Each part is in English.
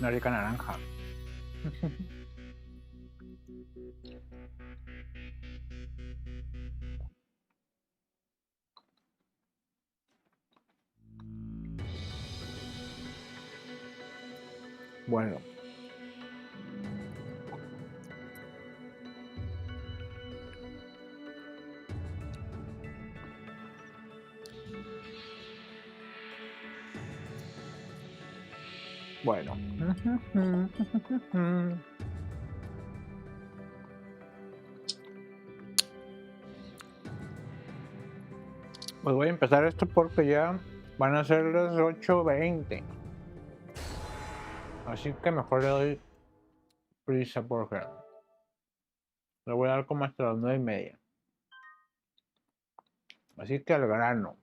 una rica naranja. Bueno. Bueno. Pues voy a empezar esto porque ya van a ser las 8:20. Así que mejor le doy prisa porque le voy a dar como hasta las 9:30. Así que al grano.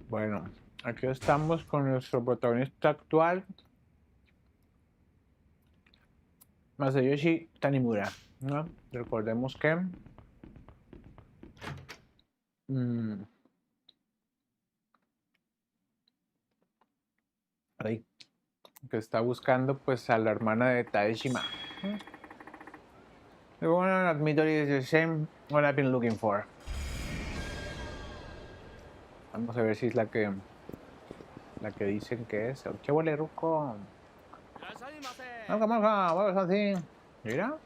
Bueno, aquí estamos con nuestro protagonista actual, Masayoshi Tanimura, ¿no? Recordemos que ahí, que está buscando pues a la hermana de Taeshima. The one at Midori is the same what I've been looking for. Vamos a ver si es la que dicen que es. ¡Qué huele ruco! Vamos así. Mira.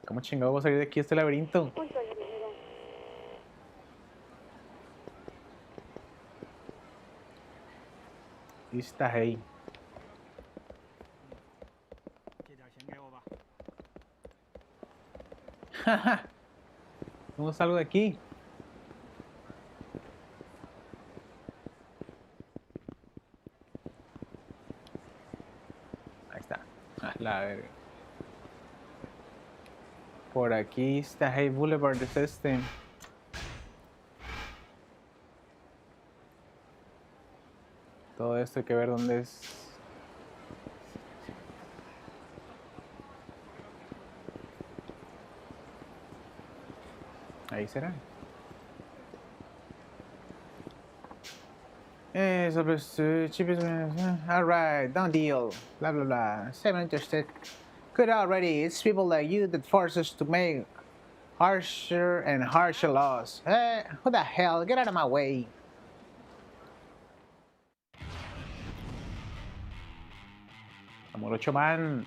¿Cómo chingado voy a salir de aquí a este laberinto? Y está ahí. ¿Cómo salgo de aquí? Ahí está. La verga. Por aquí está Hey Boulevard, es este. Todo esto hay que ver dónde es. Ahí será. Alright, done deal. Blah blah blah. 7 interested. Good already. It's people like you that force us to make harsher and harsher laws. Hey, who the hell? Get out of my way. Amorocho man.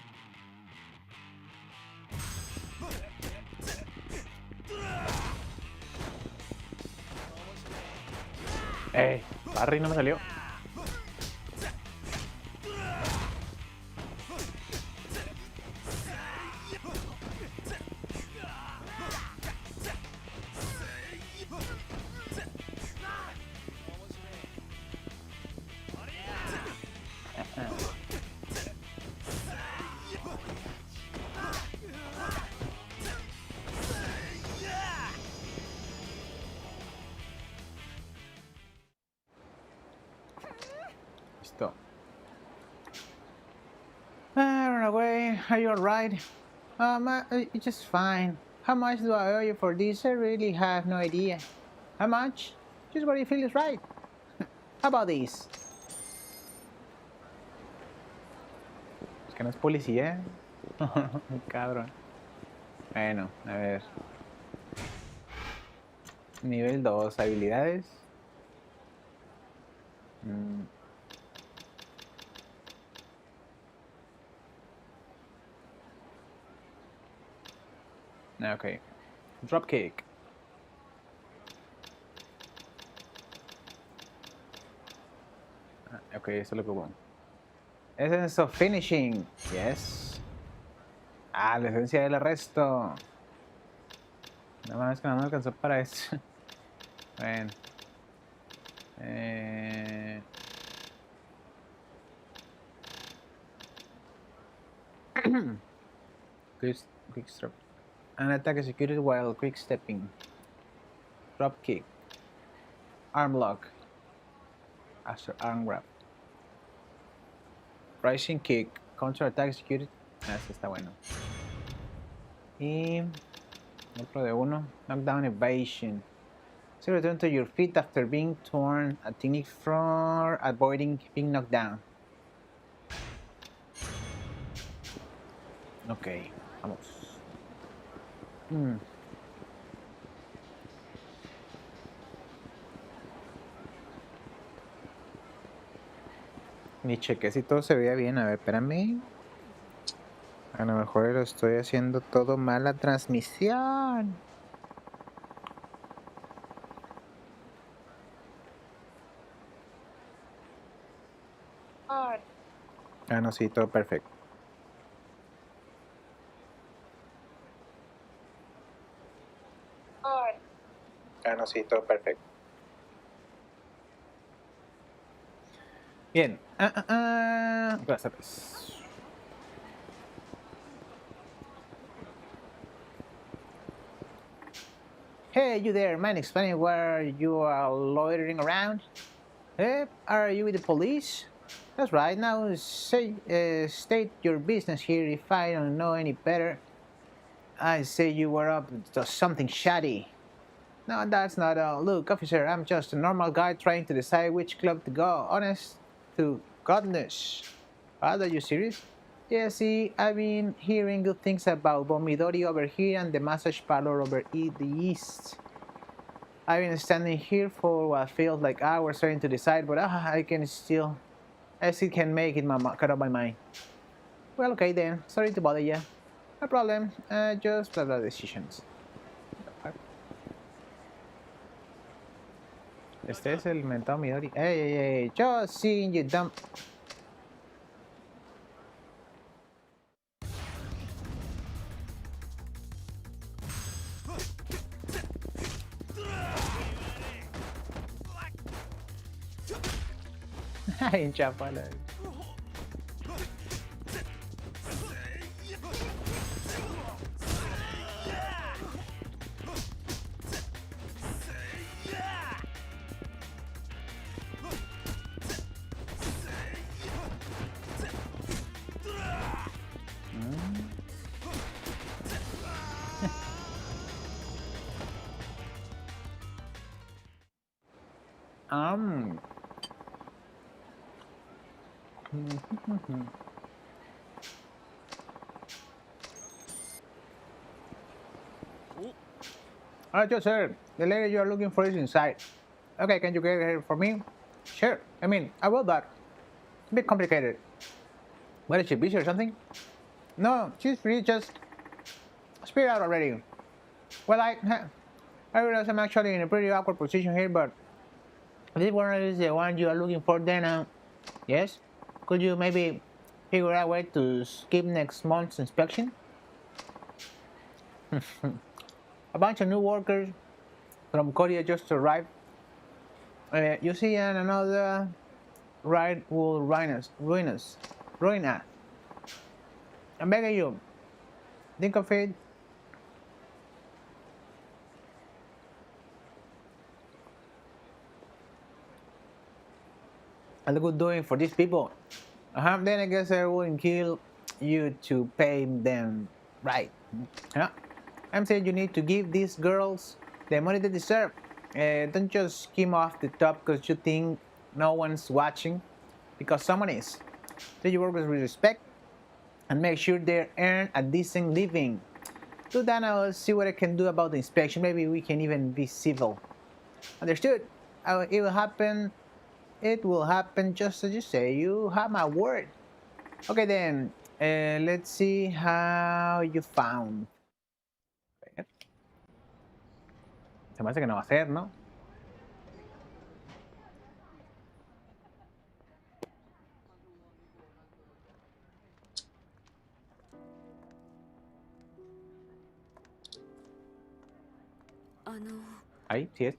Barry no me salió. Listo. Run away. Are you alright? It's just fine. How much do I owe you for this? I really have no idea. How much? Just what you feel is right. How about this? Es que no es policía. Cabrón. Bueno, a ver. Nivel 2, habilidades. Ok. Dropkick. Ok, eso es lo que bueno. Essence of Finishing. Yes. La esencia del arresto. Nada más que no me alcanzó para eso. Bueno. Quick step. An attack executed while quick stepping. Drop kick. Arm lock. After arm grab. Rising Kick. Counter Attack Executed. Ah, ese está bueno. Y otro de uno. Knockdown Evasion. So return to your feet after being torn. A technique for avoiding being knocked down. Ok, vamos. Mi chequecito se veía bien. A ver, espérame. A lo mejor lo estoy haciendo todo mal la transmisión. Ah, no, sí, todo perfecto. Ah, no, sí, todo perfecto. Bien. Gracias. Hey, you there, man, explaining where you are loitering around? Are you with the police? That's right, now state your business here if I don't know any better. I say you were up to something shady. No, that's not all. Look, officer, I'm just a normal guy trying to decide which club to go. Honest to goodness. Are you serious? Yeah, see, I've been hearing good things about Bomidori over here and the massage parlor over the east. I've been standing here for what feels like hours trying to decide, but I still can make it cut up my mind. Well, okay then. Sorry to bother you. No problem. Just blah blah decisions. Este es el mentado Midori. Hey, just seeing you dumb. Hincha pala. Alright, sir. The lady you are looking for is inside. Okay, can you get her for me? Sure. I will, but it's a bit complicated. What, is she busy or something? No, she's free. Just speak out already. Well, I realize I'm actually in a pretty awkward position here, but if this one is the one you are looking for, then yes. Could you maybe figure out a way to skip next month's inspection? A bunch of new workers from Korea just arrived. You see, and another ride will ruin us. I'm begging you, think of it. A good doing for these people. Then I guess I wouldn't kill you to pay them right. Yeah. I'm saying you need to give these girls the money they deserve. Don't just skim off the top because you think no one's watching, because someone is. Treat your workers with respect and make sure they earn a decent living. Do that, I'll see what I can do about the inspection. Maybe we can even be civil. Understood? It will happen. It will happen just as you say. You have my word. Okay then. Let's see how you found. Se me hace que no va a ser, ¿no? Ahí, sí es.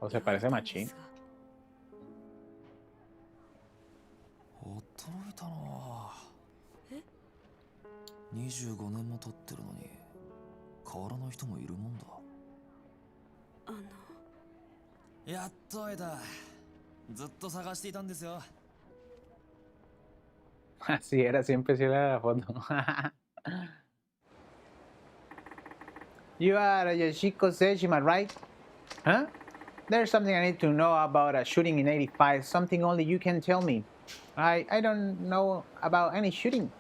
O se parece machín. 驚いたな。25年も経ってるのに変わらない人もいるもんだ。やっと会えた。ずっと探していたんですよ。 Así era, siempre sí era la foto. You are Yoshiko Sejima, right? Huh? There's something I need to know about a shooting in 85, something only you can tell me. I don't know about any shooting.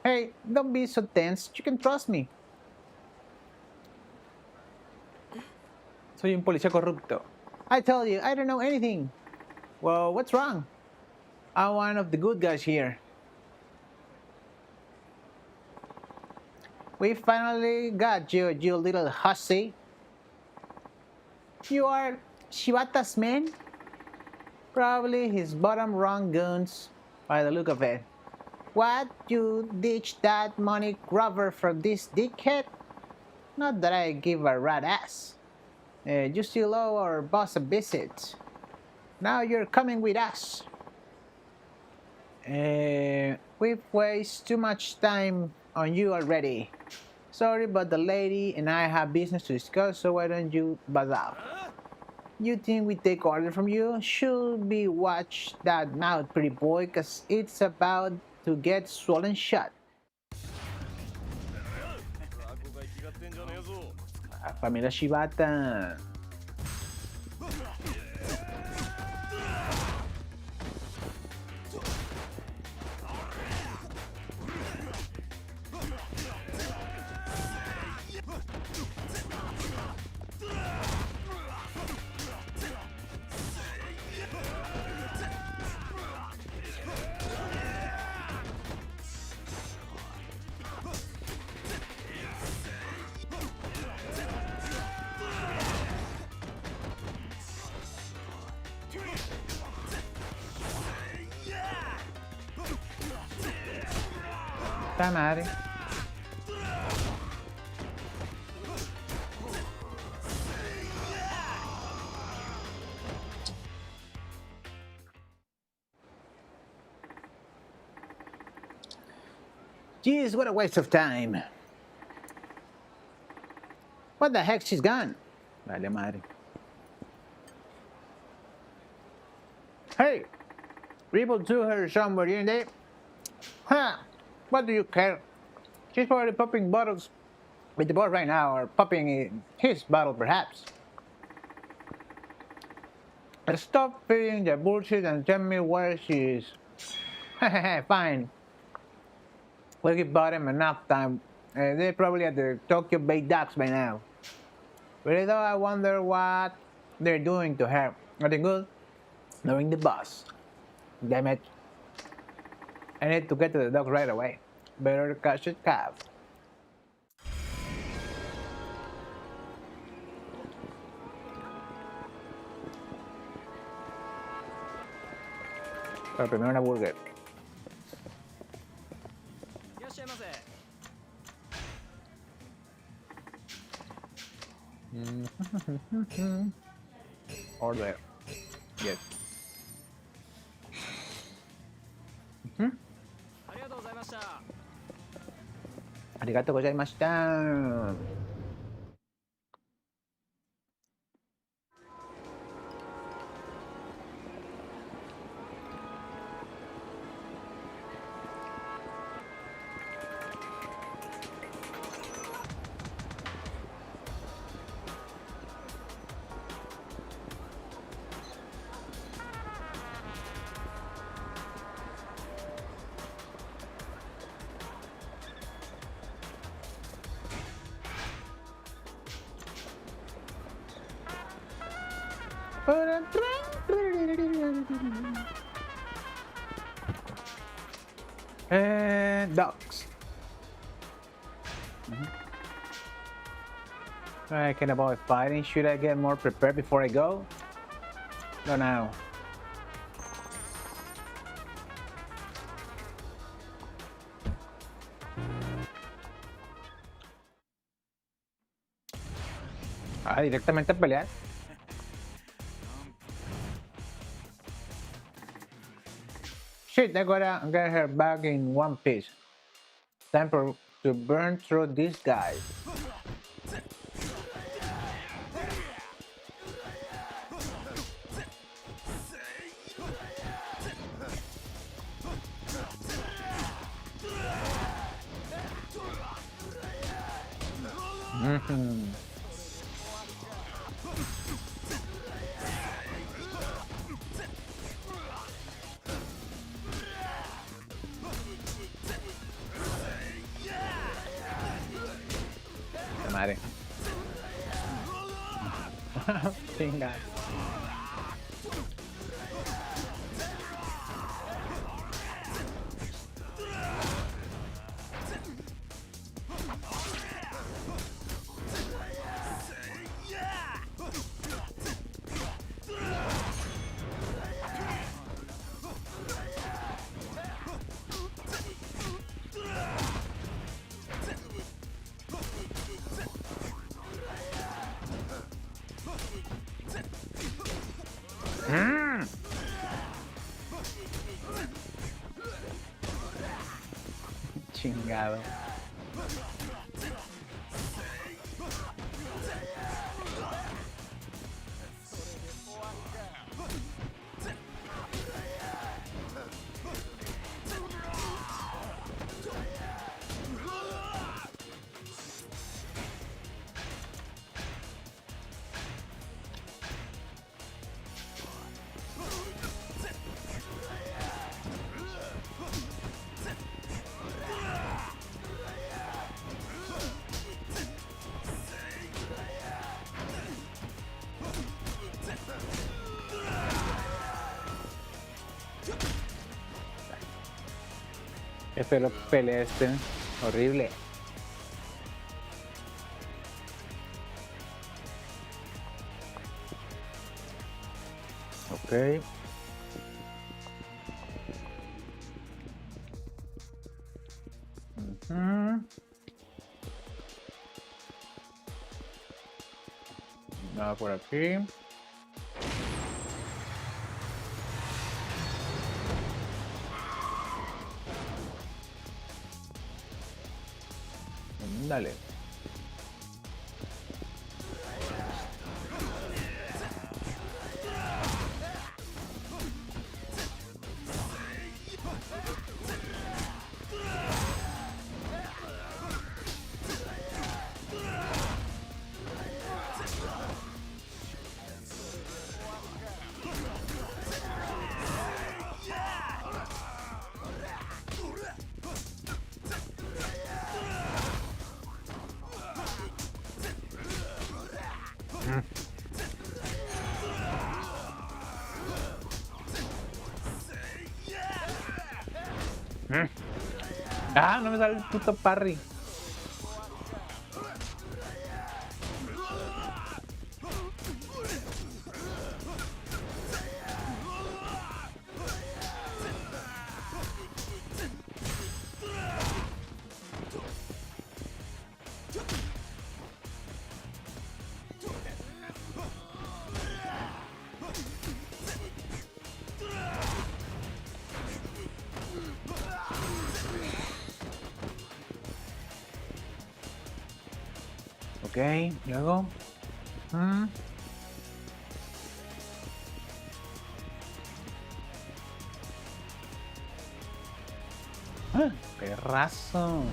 Hey, don't be so tense, you can trust me. Soy un policía corrupto. I tell you, I don't know anything. Well, what's wrong? I'm one of the good guys here. We finally got you, you little hussy. You are Shibata's man? Probably his bottom rung goons, by the look of it. What? You ditched that money grubber for this dickhead? Not that I give a rat ass. You still owe our boss a visit. Now you're coming with us. We've wasted too much time on you already. Sorry, but the lady and I have business to discuss, so why don't you buzz out? You think we take order from you? Should be watch that mouth, pretty boy, cause it's about to get swollen shut. Familia Shibata. Tá na área. Jeez, what a waste of time. What the heck, she's gone? Vale, madre. Hey! People to her somewhere, didn't they? Huh? What do you care? She's probably popping bottles with the boss right now, or popping his bottle perhaps. Stop feeding the bullshit and tell me where she is. Fine. We'll give him enough time. They're probably at the Tokyo Bay Docks by now. Really though, I wonder what they're doing to her. Nothing good? Knowing the boss. Damn it. I need to get to the docks right away. Better catch a cab. Pero primero una burger. Order. Yes. Arigatou gozaimashita. And ducks. I can avoid fighting. Should I get more prepared before I go? Don't know. Directamente a pelear. Shit, I gotta get her back in one piece. Time to burn through these guys. Madre. Chinga. Chingado. Espero pelea este horrible. Ok. Nada por aquí. Dale. Ah, no me sale el puto parry. Ok, luego. Perrazo.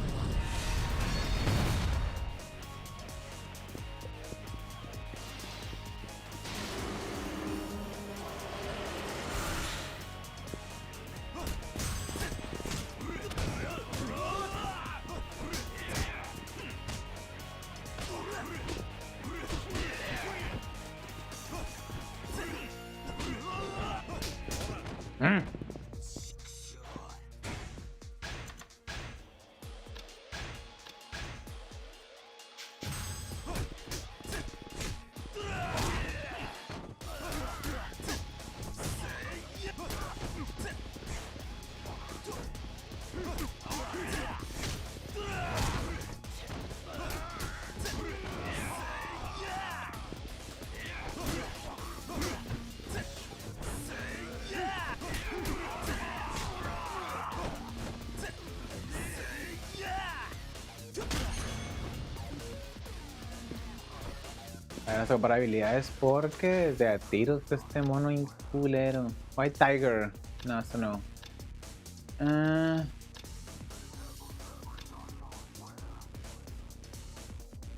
No sé para habilidades porque de a tiros de este mono inculero. White Tiger. No, esto no.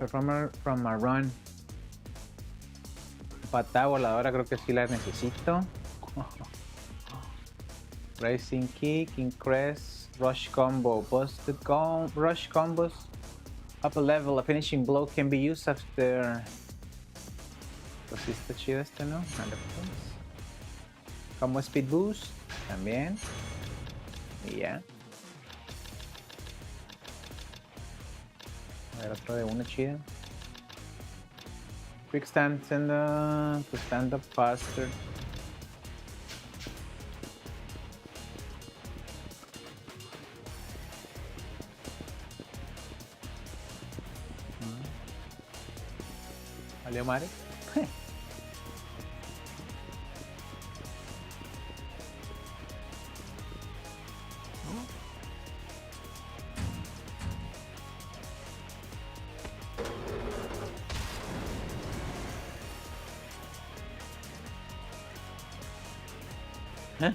Performer from a run. Patada voladora creo que sí la necesito. Racing kick, increase, rush combo, busted rush combos. Up a level, a finishing blow can be used after. Pues sí está chido este, ¿no? Vale, pues. Como speed boost, también. Y ya. A ver, otro de uno chido. Quick stand to stand up faster. ¿Valió madre? ¿Eh?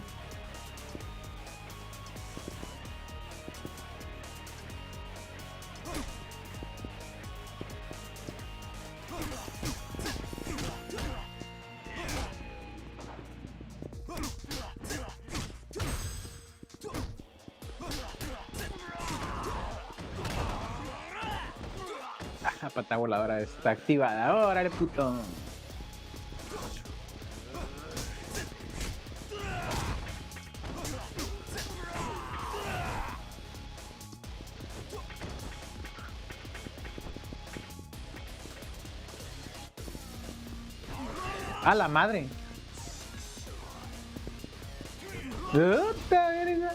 La pata voladora está activada. ¡Órale, puto! ¡A la madre! ¡Puta verga!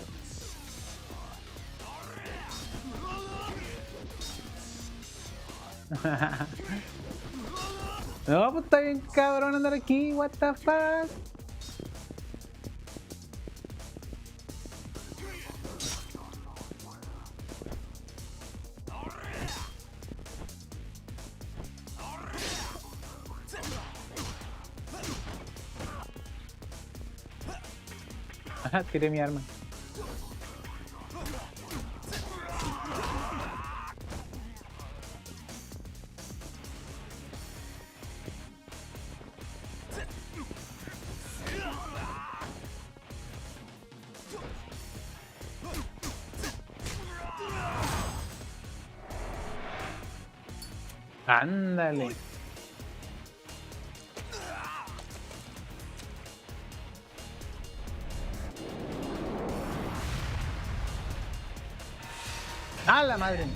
No, pues está bien cabrón andar aquí, what the fuck. Ajá, tiré mi arma. Ándale. ¡A la madre!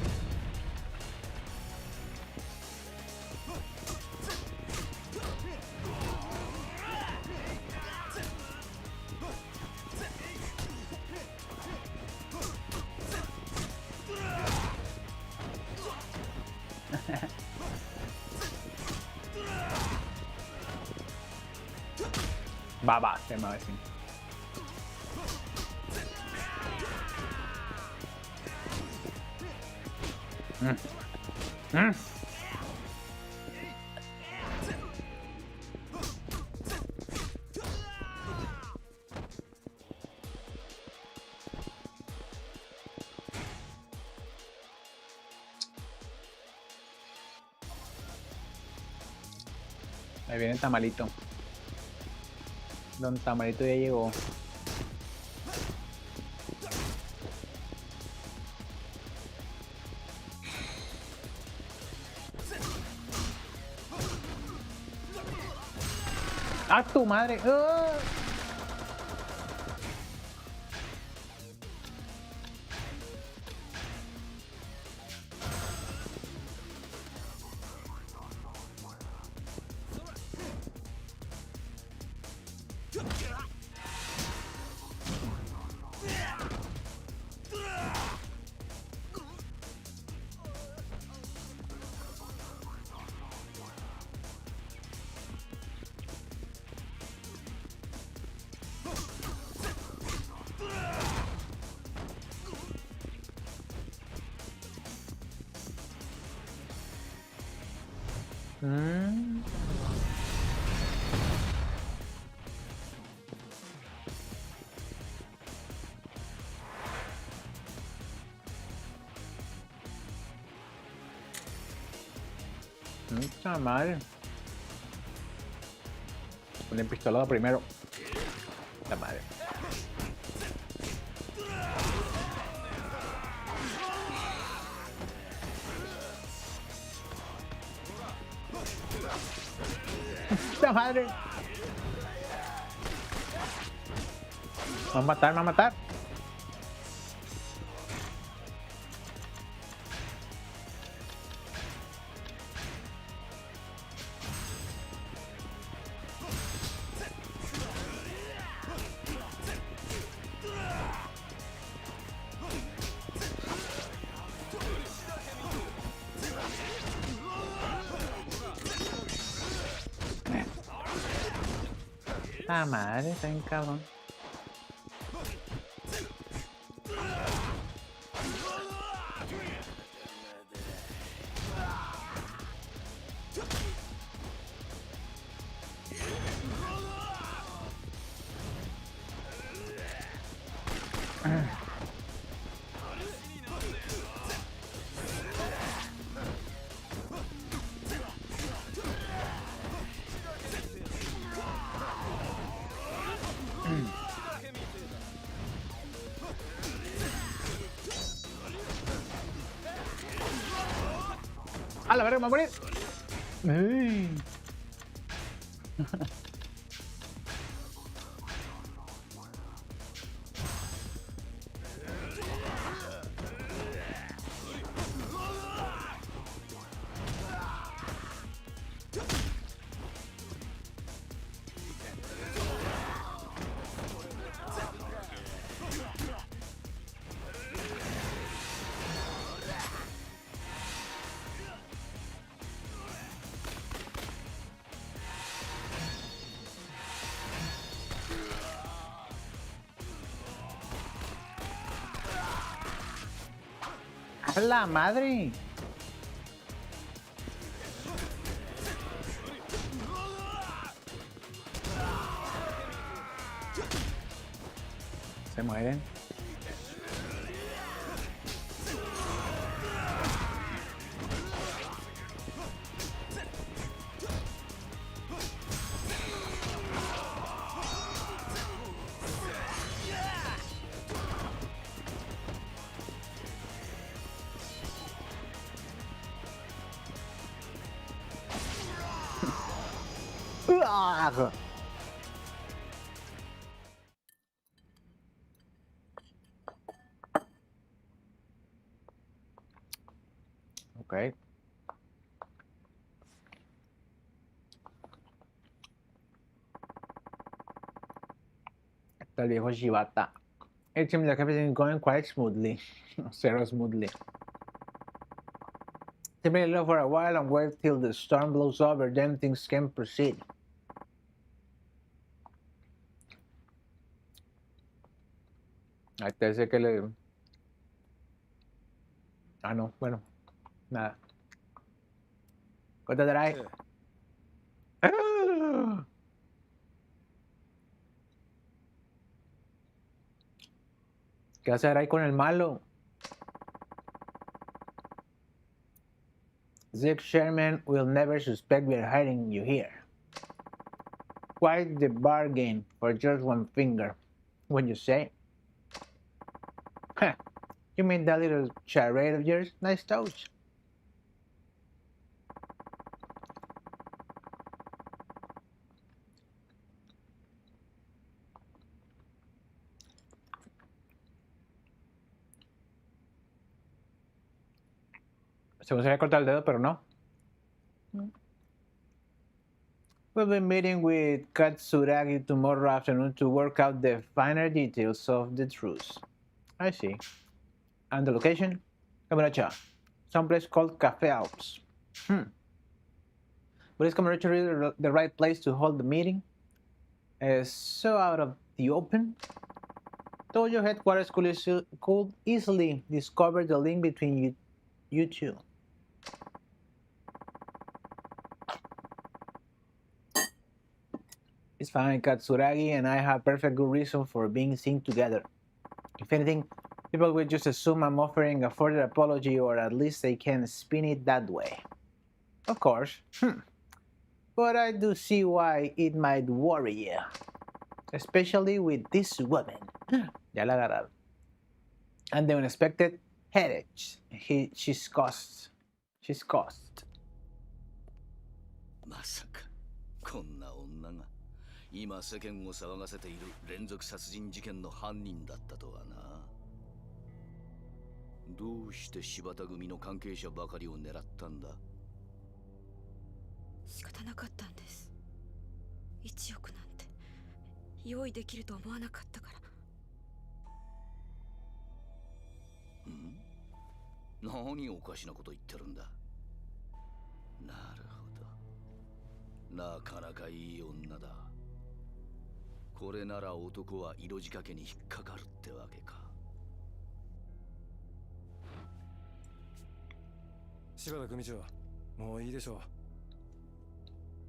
Va, se me va a decir. Ahí viene el tamalito. Don Tamalito ya llegó. ¡Ah, tu madre! ¡Oh! Mucha madre. Con el pistolado primero. La madre. La madre. Me va a matar, me va a matar. Ah, madre, está bien cabrón. A la verga, me voy a morir. Ay. A la madre. Se mueren. Uah. Ok. Está el viejo Shibata. It seems like everything is going quite smoothly. Zero smoothly. Simply look for a while and wait till the storm blows over, then things can proceed. Ahí te dice que le... Ah, no, bueno, nada. ¿Qué te trae? ¡Ah! ¿Qué hacer ahí con el malo? Zeke Sherman will never suspect we're hiding you here. Quite the bargain for just one finger. When you say? Huh. You mean that little charade of yours? Nice touch. Se me había cortado el dedo, pero no. We'll be meeting with Katsuragi tomorrow afternoon to work out the finer details of the truce. I see. And the location? Camaracha. Someplace called Cafe Alps. But is Camaracha really the right place to hold the meeting? So out of the open? Toyo headquarters could easily discover the link between you two. It's fine, Katsuragi and I have perfect good reason for being seen together. If anything, people will just assume I'm offering a further apology, or at least they can spin it that way. Of course. But I do see why it might worry you. Especially with this woman. Ya la agarraron. And the unexpected headaches she's caused. She's caused. まさかこんな女が今世間を騒がせている連続殺人事件の犯人だったとはな。どうして柴田組の関係者ばかりを狙ったんだ？仕方なかったんです。1億なんて用意できると思わなかったから。ん？何おかしなこと言ってるんだ。なるほど。なかなかいい女だ。これなら男は色仕掛けに引っかかるってわけか。柴田組長、もういいでしょう。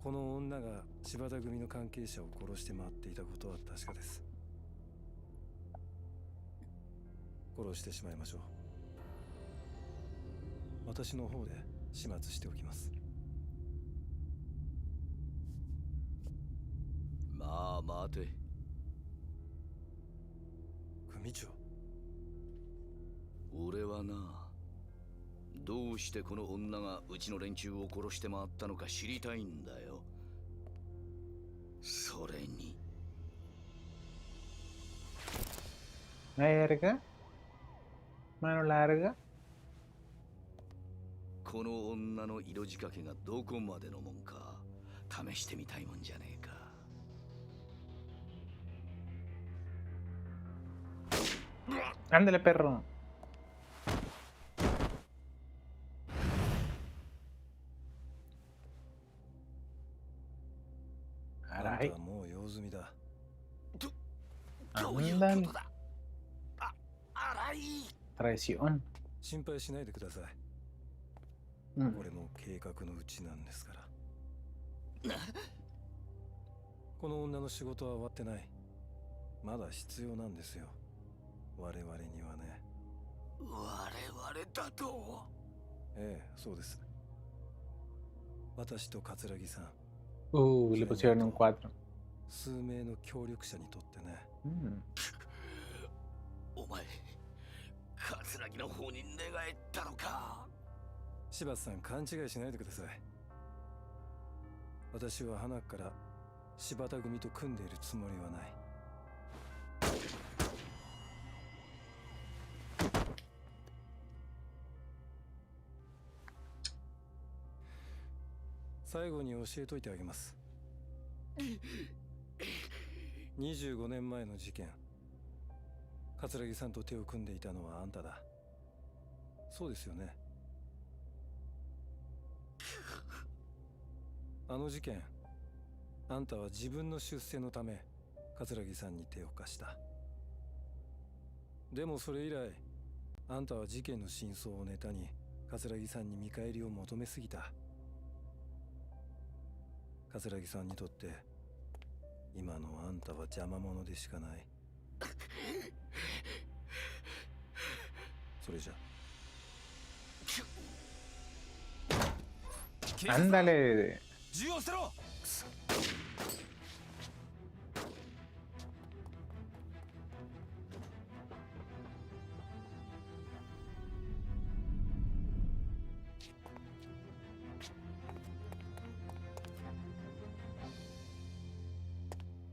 この女が柴田組の関係者を殺して回っていたことは確かです。殺してしまいましょう。私の方で始末しておきます。まあ待て。組長。俺はな、どうしてこの女がうちの連中を殺して回ったのか知りたいんだよ。それに。Larga. Mano larga. この女の色仕掛けがどこまでのもんか試してみたいもんじゃねえか。Ándale, perro. Caray. あんたはもう用済みだ。どういう Ándale. ことだ。荒い。 Traición. 心配しないでください。Mm. これも計画のうちなんですから。この女の仕事は終わってない。まだ必要なんですよ。我々にはね。我々だと。ええ、そうです。私と桂木さん、Le pusieron un 4. 数名の協力者にとってね。お前、桂木の方に寝返ったのか。柴田さん、勘違いしないでください。私は花から柴田組と組んでいるつもりはない。最後に教えといてあげます。25年前の事件、桂木さんと手を組んでいたのはあんただ。そうですよね。あの事件、あんたは自分の出世のため桂木さんに手を貸した。でもそれ以来、あんたは事件の真相をネタに桂木さんに見返りを求めすぎた。桂木さんにとって今のあんたは邪魔者でしかない。それじゃ。 Ándale. 銃を捨てろ。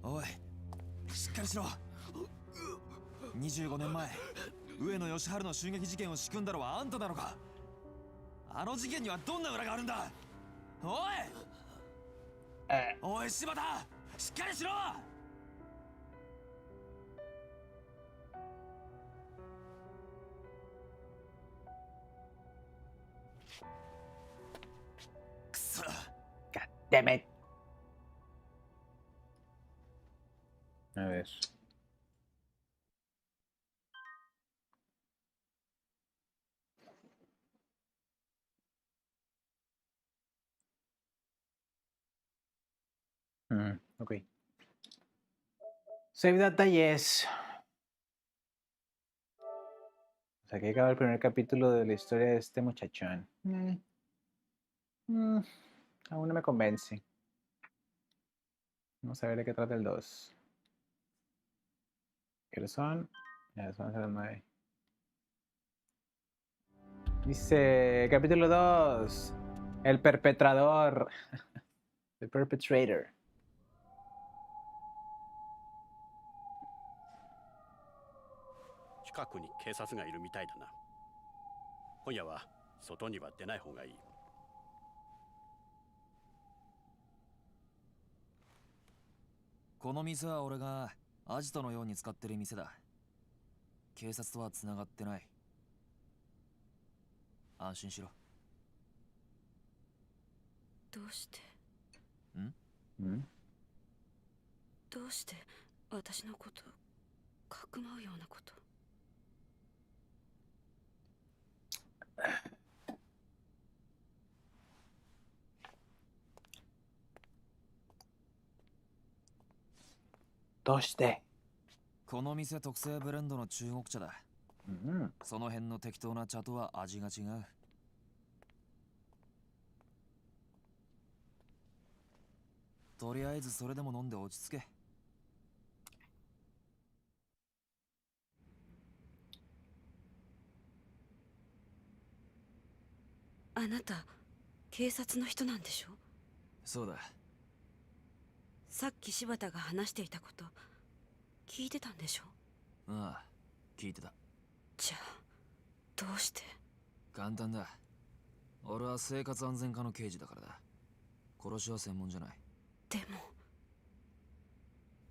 おい、しっかりしろ。25年前、上野義治の襲撃事件を仕組んだのはあんたなのか。あの事件にはどんな裏があるんだ。おい、おい柴田、しっかりしろ。くそ。 God damn it. A ver. Ok. Save data, yes. O sea, que acaba el primer capítulo de la historia de este muchachón. Mm, aún no me convence. Vamos a ver de qué trata el 2. ¿Qué son? Ya, son las 9. Dice, capítulo 2. El perpetrador. The perpetrator. 近くに警察がいるみたいだな。今夜は外には出ない方がいい。この店は俺がアジトのように使ってる店だ。警察とは繋がってない。安心しろ。どうしてんどうして私のことかくまうようなこと。どうしてこの店特製ブレンドの中国茶だ。その辺の適当な茶とは味が違う。とりあえずそれでも飲んで落ち着け。あなた警察の人なんでしょ。そうだ。さっき柴田が話していたこと聞いてたんでしょ。ああ、聞いてた。じゃあどうして。簡単だ。俺は生活安全課の刑事だからだ。殺しは専門じゃない。でも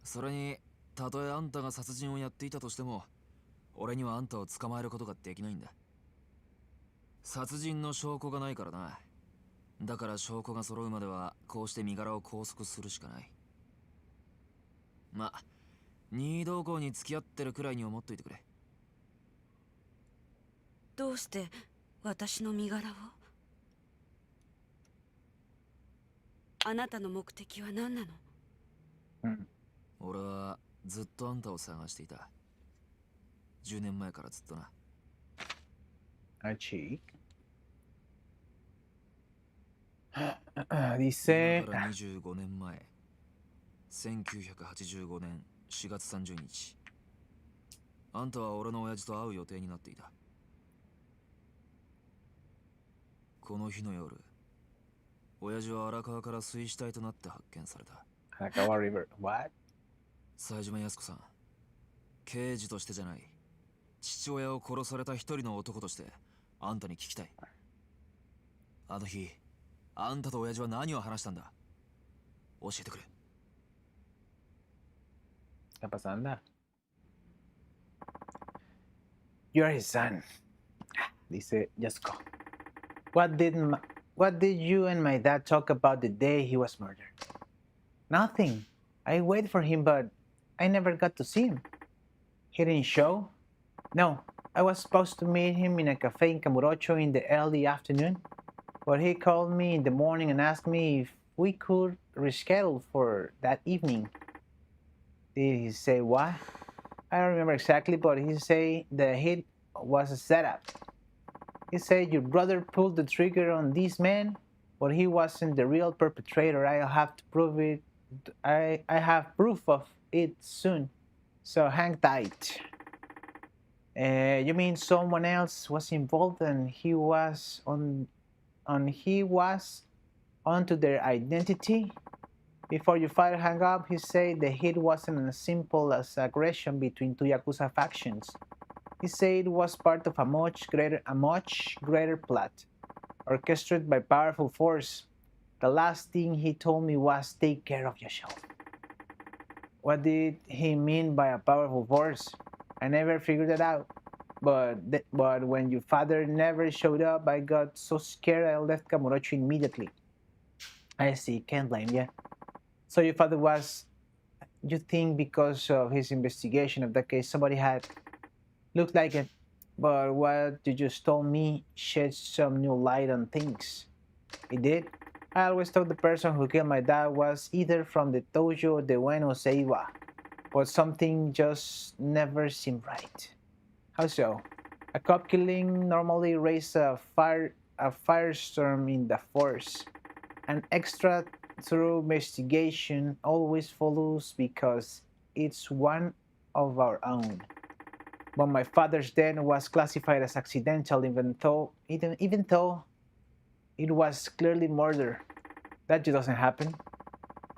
それに、たとえあんたが殺人をやっていたとしても、俺にはあんたを捕まえることができないんだ。殺人の証拠がないからな。だから証拠が揃うまではこうして身柄を拘束するしかない。ま、任意同行に付き合ってるくらいに思っといてくれ。どうして私の身柄を。あなたの目的は何なの。俺はずっとあんたを探していた。10年前からずっとな。Achí. 今 Dice. から25年前、1985年4月30日、あんたは俺の親父と会う予定になっていた。この日の夜、親父は荒川から水死体となって発見された。Hanakawa River. What? 冴島靖子さん、刑事としてじゃない、父親を殺された一人の男としてあんたに聞きたい。あの日、あんたと親父は何を話したんだ。教えてくれ。¿Qué está pasando? You are his son. Dice Yasuko. What did you and my dad talk about the day he was murdered? Nothing. I waited for him, but I never got to see him. He didn't show? No. I was supposed to meet him in a cafe in Kamurocho in the early afternoon, but he called me in the morning and asked me if we could reschedule for that evening. Did he say why? I don't remember exactly, but he said the hit was a setup. He said your brother pulled the trigger on this man, but he wasn't the real perpetrator. I'll have to prove it. I have proof of it soon. So hang tight. You mean someone else was involved and he was onto their identity? Before your father hung up, he said the hit wasn't as simple as aggression between two Yakuza factions. He said it was part of a much greater plot, orchestrated by powerful force. The last thing he told me was take care of yourself. What did he mean by a powerful force? I never figured it out. But when your father never showed up, I got so scared I left Kamurocho immediately. I see, can't blame you. So your father was, you think because of his investigation of the case, somebody had looked like it. But what you just told me shed some new light on things. It did. I always thought the person who killed my dad was either from the Tojo or the Ueno Seiwa, but something just never seemed right. How so? A cop killing normally raises a a firestorm in the force. An extra thorough investigation always follows because it's one of our own. But my father's death was classified as accidental, even though it was clearly murder. That just doesn't happen.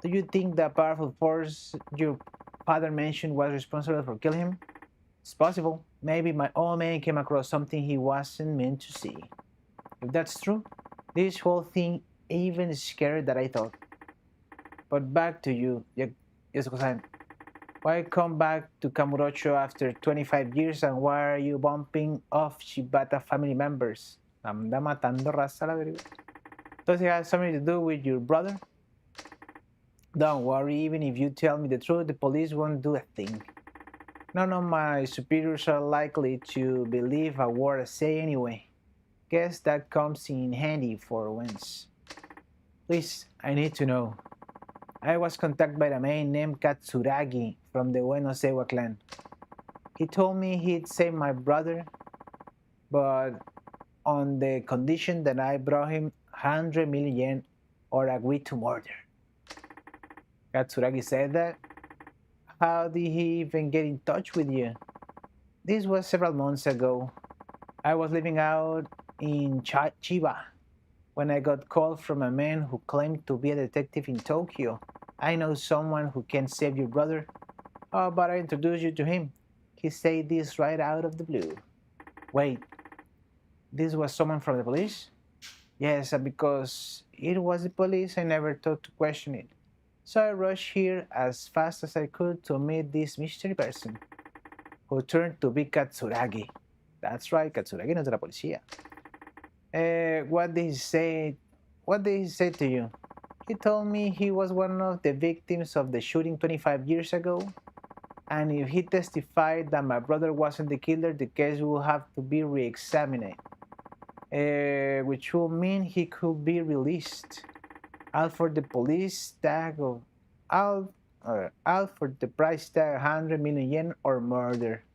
Do you think the powerful force your father mentioned was responsible for killing him? It's possible. Maybe my old man came across something he wasn't meant to see. If that's true, this whole thing even scarier than I thought. But back to you, Yasuko-san. Why come back to Kamurocho after 25 years and why are you bumping off Shibata family members? Anda matando raza la verga. Does it have something to do with your brother? Don't worry, even if you tell me the truth, the police won't do a thing. None of my superiors are likely to believe a word I say anyway. Guess that comes in handy for once. Please, I need to know. I was contacted by a man named Katsuragi from the Ueno-Seiwa clan. He told me he'd save my brother, but on the condition that I brought him 100 million yen or agreed to murder. Katsuragi said that? How did he even get in touch with you? This was several months ago. I was living out in Chiba when I got called from a man who claimed to be a detective in Tokyo. I know someone who can save your brother. How about I introduce you to him? He said this right out of the blue. Wait, this was someone from the police? Yes, because it was the police, I never thought to question it. So I rushed here as fast as I could to meet this mystery person, who turned to be Katsuragi. That's right, Katsuragi no es de la policía. What did he say? What did he say to you? He told me he was one of the victims of the shooting 25 years ago, and if he testified that my brother wasn't the killer, the case will have to be re-examined, which will mean he could be released. I'll for the police tag of I'll for the price tag 100 million yen or murder.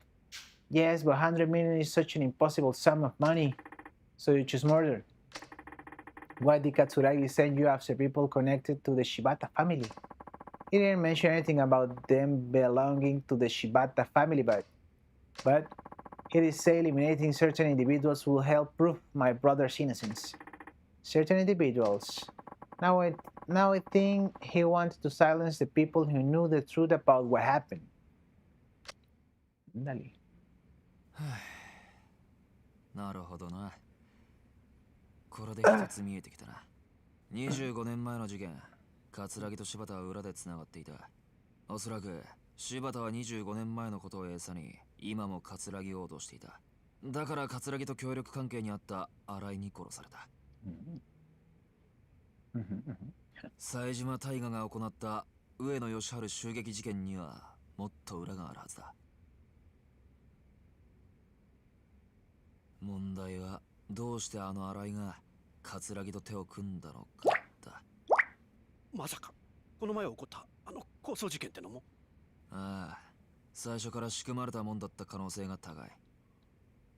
Yes, but 100 million is such an impossible sum of money, so you choose murder. Why did Katsuragi send you after people connected to the Shibata family? He didn't mention anything about them belonging to the Shibata family, but he did say eliminating certain individuals will help prove my brother's innocence. Certain individuals. Now I think he wanted to silence the people who knew the truth about what happened. Dale. なるほどな。これで一つ見えてきたな。25年前の事件、桂木と柴田は裏で繋がっていた。おそらく柴田は25年前のことを餌に今も桂木を脅していた。だから桂木と協力関係にあった新井に殺された。冴島大河が行った上野義治襲撃事件にはもっと裏があるはずだ。問題はどうしてあの新井が桂木と手を組んだのかだ。まさかこの前起こったあの抗争事件ってのも？ああ、最初から仕組まれたもんだった可能性が高い。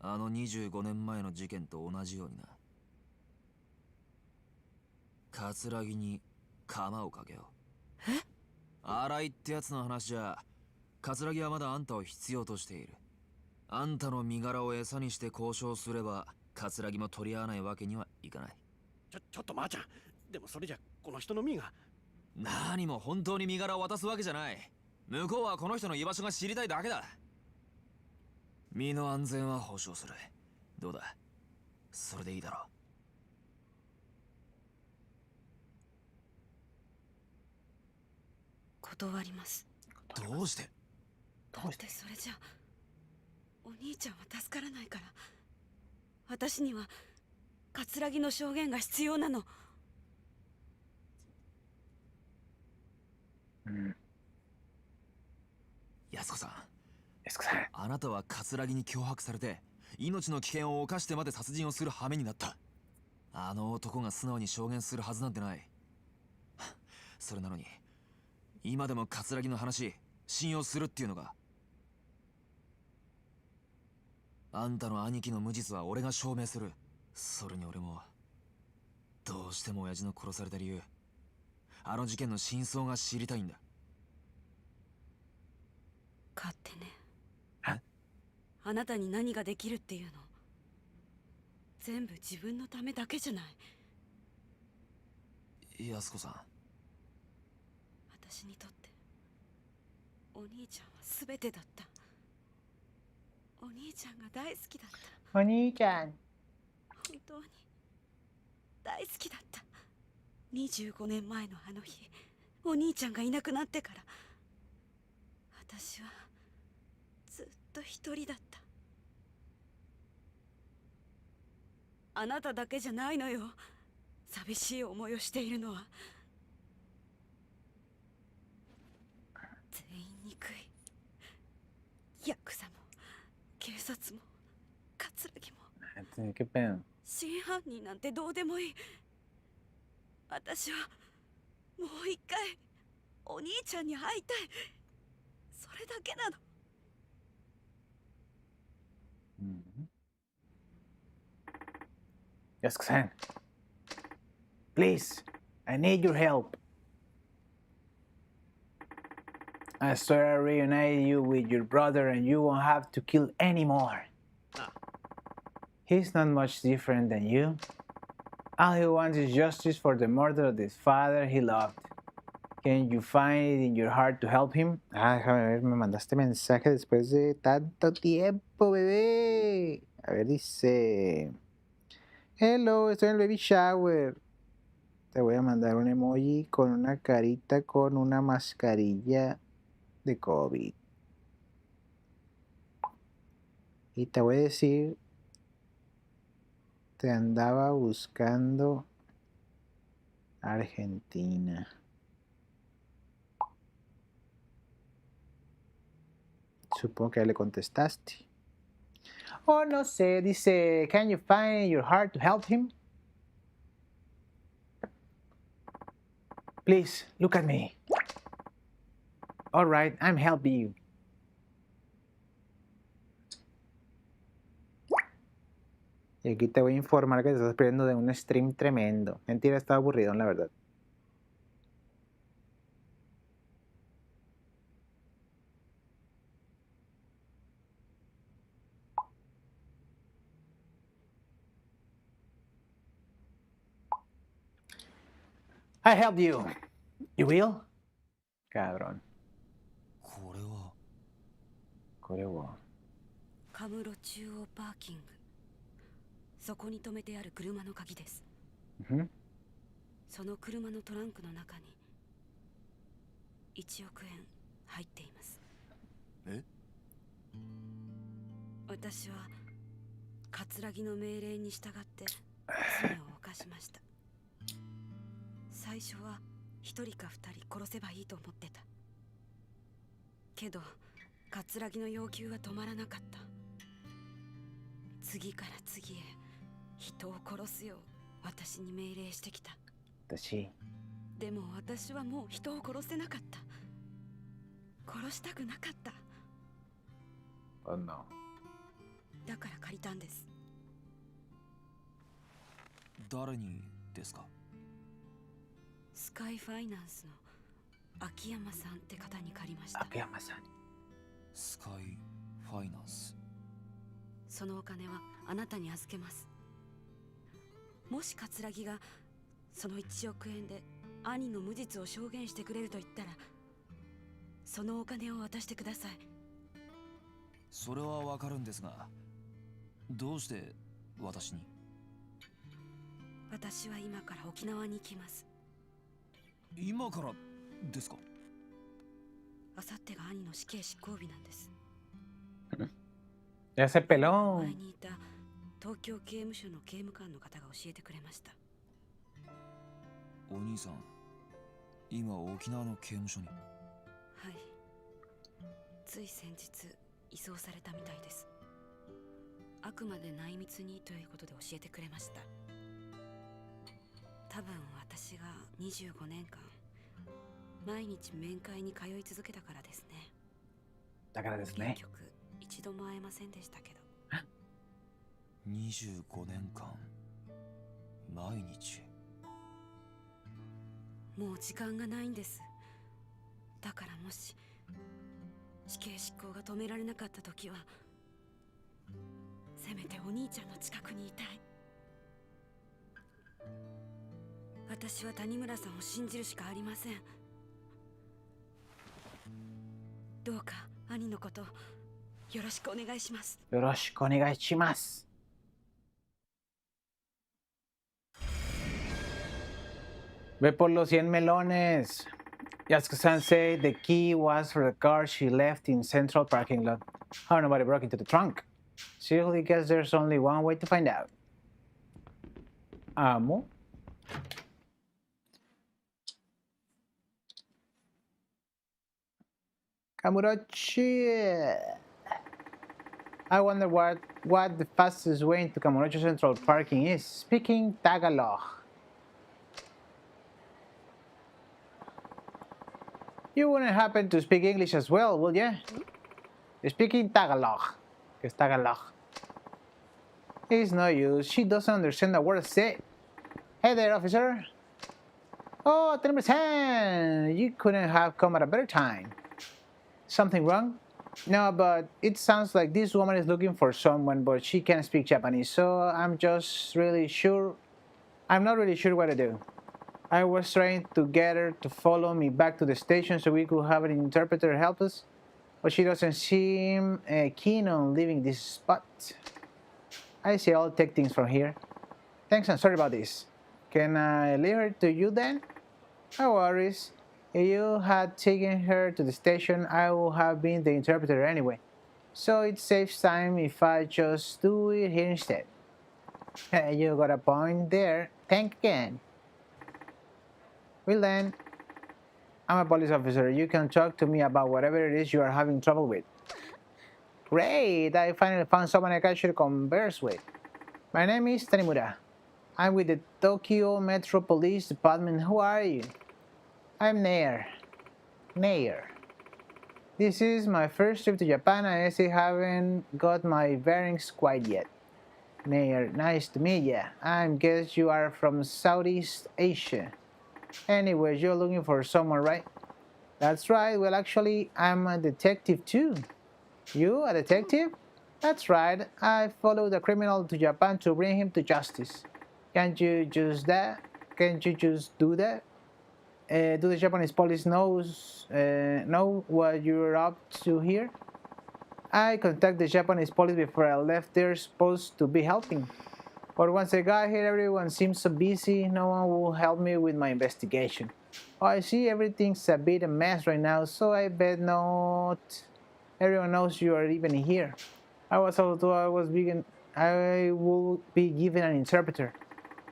あの25年前の事件と同じようにな。桂木に鎌をかけよう。え？新井ってやつの話じゃ、桂木はまだあんたを必要としている。あんたの身柄を餌にして交渉すれば、桂木も取り合わないわけにはいかない。ちょっとまーちゃん、でもそれじゃこの人の身が。何も本当に身柄を渡すわけじゃない。向こうはこの人の居場所が知りたいだけだ。身の安全は保証する。どうだ、それでいいだろう。断ります。どうして？だってそれじゃお兄ちゃんは助からないから。私には桂木の証言が必要なの。安子さん、安子さん、あなたは桂木に脅迫されて命の危険を冒してまで殺人をする羽目になった。あの男が素直に証言するはずなんてない。それなのに今でも桂木の話信用するっていうのが。あんたの兄貴の無実は俺が証明する。それに俺もどうしても親父の殺された理由、あの事件の真相が知りたいんだ。勝手ね。え？あなたに何ができるっていうの、全部自分のためだけじゃない。安子さん。私にとってお兄ちゃんは全てだった。お兄ちゃんが大好きだった。お兄ちゃん。本当に大好きだった。25年前のあの日、お兄ちゃんがいなくなってから、私はずっと一人だった。あなただけじゃないのよ、寂しい思いをしているのは。全員憎い。ヤクザも警察も葛城も。Qué pedo. 真犯人なんてどうでもいい。私はもう一回お兄ちゃんに会いたい。それだけなの。Yasuko-san, please, I need your help. I swear I reunited you with your brother and you won't have to kill anymore. He's not much different than you. All he wants is justice for the murder of his father he loved. Can you find it in your heart to help him? Ah, déjame ver, me mandaste mensaje después de tanto tiempo, bebé. A ver, dice... Hello, estoy en el baby shower. Te voy a mandar un emoji con una carita con una mascarilla de COVID. Y te voy a decir, te andaba buscando Argentina. Supongo que ya le contestaste. Oh, no sé, dice, can you find in your heart to help him? Please, look at me. All right, I'm helping you. Y aquí te voy a informar que te estás perdiendo de un stream tremendo. Mentira, estaba aburrido, la verdad. I helped you. You will? Cabrón. これは。これは。カムロ中央パーキング。そこに止めてある車の鍵です。その車のトランクの中に1億円入っています。え？私は葛城の命令に従って罪を犯しました。最初は1人か2人殺せばいいと思ってた。けど葛城の要求は止まらなかった。次から次へ人を殺すよう私に命令してきた。でも私はもう人を殺せなかった。殺したくなかった。Oh, no. だから借りたんです。誰にですか？スカイファイナンスの秋山さんって方に借りました。秋山さん。スカイファイナンス。そのお金はあなたに預けます。もし葛城がその1億円で兄の無実を証言してくれると言ったら、そのお金を渡してください。それはわかるんですが、どうして私に？私は今から沖縄に行きます。今からですか？あさってが兄の死刑執行日なんです。Ya se peló. 前にいた東京刑務所の刑務官の方が教えてくれました。お兄さん、今沖縄の刑務所に？はい。つい先日移送されたみたいです。あくまで内密にということで教えてくれました。多分私が25年間毎日面会に通い続けたからですね。だからですね。結局一度も会えませんでしたけど。25年間毎日。もう時間がないんです。だからもし死刑執行が止められなかった時は、せめてお兄ちゃんの近くにいたい。私は谷村さんを信じるしかありません。どうか兄のことよろしくお願いします。よろしくお願いします。Ve por los 100 melones. Yasuko-san said the key was for the car she left in Central parking lot. How nobody broke into the trunk? Seriously, guess there's only one way to find out. Amo. Kamurochi. I wonder what the fastest way into Kamurochi Central parking is. Speaking Tagalog. You wouldn't happen to speak English as well, will you? Speaking Tagalog. It's Tagalog. It's no use. She doesn't understand a word said. Hey there, officer. Oh, Tanimura-san. You couldn't have come at a better time. Something wrong? No, but it sounds like this woman is looking for someone, but she can't speak Japanese, so I'm not really sure what to do. I was trying to get her to follow me back to the station so we could have an interpreter help us, but she doesn't seem keen on leaving this spot. I see, I'll take things from here. Thanks, I'm sorry about this. Can I leave her to you then? No worries. If you had taken her to the station, I would have been the interpreter anyway. So it saves time if I just do it here instead. You got a point there. Thank again. Well then, I'm a police officer. You can talk to me about whatever it is you are having trouble with. Great! I finally found someone I can actually converse with. My name is Tanimura. I'm with the Tokyo Metro Police Department. Who are you? I'm Nair. This is my first trip to Japan and I still haven't got my bearings quite yet. Nair, nice to meet ya. I guess you are from Southeast Asia. Anyways, you're looking for someone, right? That's right. Well, actually, I'm a detective too. You, a detective? That's right. I followed a criminal to Japan to bring him to justice. Can't you just do that? Do the Japanese police know what you're up to here? I contacted the Japanese police before I left. They're supposed to be helping. But once I got here, everyone seems so busy, no one will help me with my investigation. Oh, I see everything's a bit a mess right now, so I bet not everyone knows you are even here. I was told I will be given an interpreter,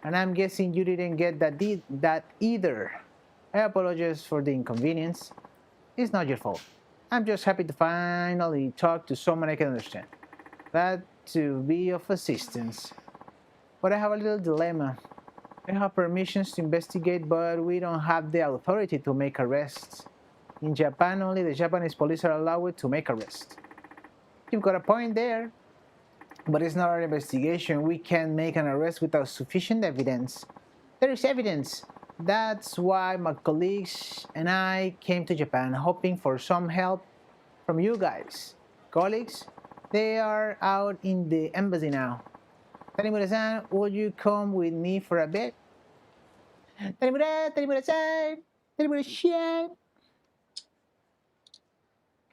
and I'm guessing you didn't get that either. I apologize for the inconvenience. It's not your fault. I'm just happy to finally talk to someone I can understand. Glad to be of assistance. But I have a little dilemma. I have permissions to investigate, but we don't have the authority to make arrests. In Japan, only the Japanese police are allowed to make arrests. You've got a point there. But it's not our investigation. We can't make an arrest without sufficient evidence. There is evidence. That's why my colleagues and I came to Japan, hoping for some help from you guys. Colleagues, they are out in the embassy now. Tanimura-san, would you come with me for a bit? Tanimura-san, Tanimura-san.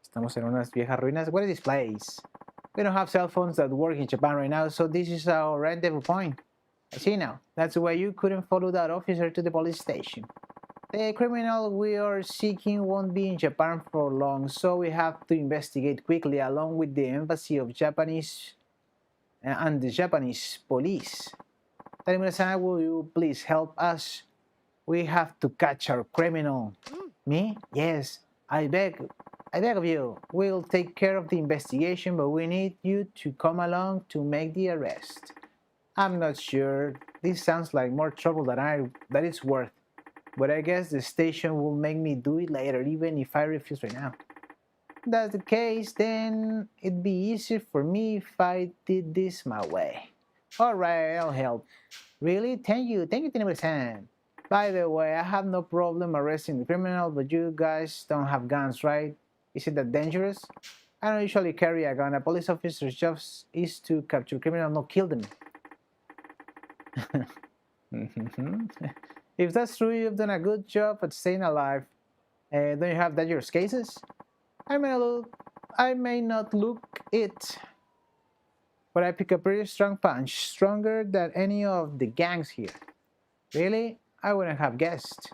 Estamos en unas viejas ruinas. What is this place? We don't have cell phones that work in Japan right now, so this is our rendezvous point. I see now. That's why you couldn't follow that officer to the police station. The criminal we are seeking won't be in Japan for long, so we have to investigate quickly along with the embassy of Japanese and the Japanese police. Tanimura-san, will you please help us? We have to catch our criminal. Me? Yes, I beg of you. We'll take care of the investigation, but we need you to come along to make the arrest. I'm not sure. This sounds like more trouble than it's worth. But I guess the station will make me do it later, even if I refuse right now. If that's the case, then it'd be easier for me if I did this my way. Alright, I'll help. Really? Thank you, Tanimura-san. By the way, I have no problem arresting the criminal, but you guys don't have guns, right? Is it that dangerous? I don't usually carry a gun. A police officer's job is to capture criminals, not kill them. If that's true, you've done a good job at staying alive. Don't you have dangerous cases? I may not look it, but I pick a pretty strong punch, stronger than any of the gangs here. Really? I wouldn't have guessed.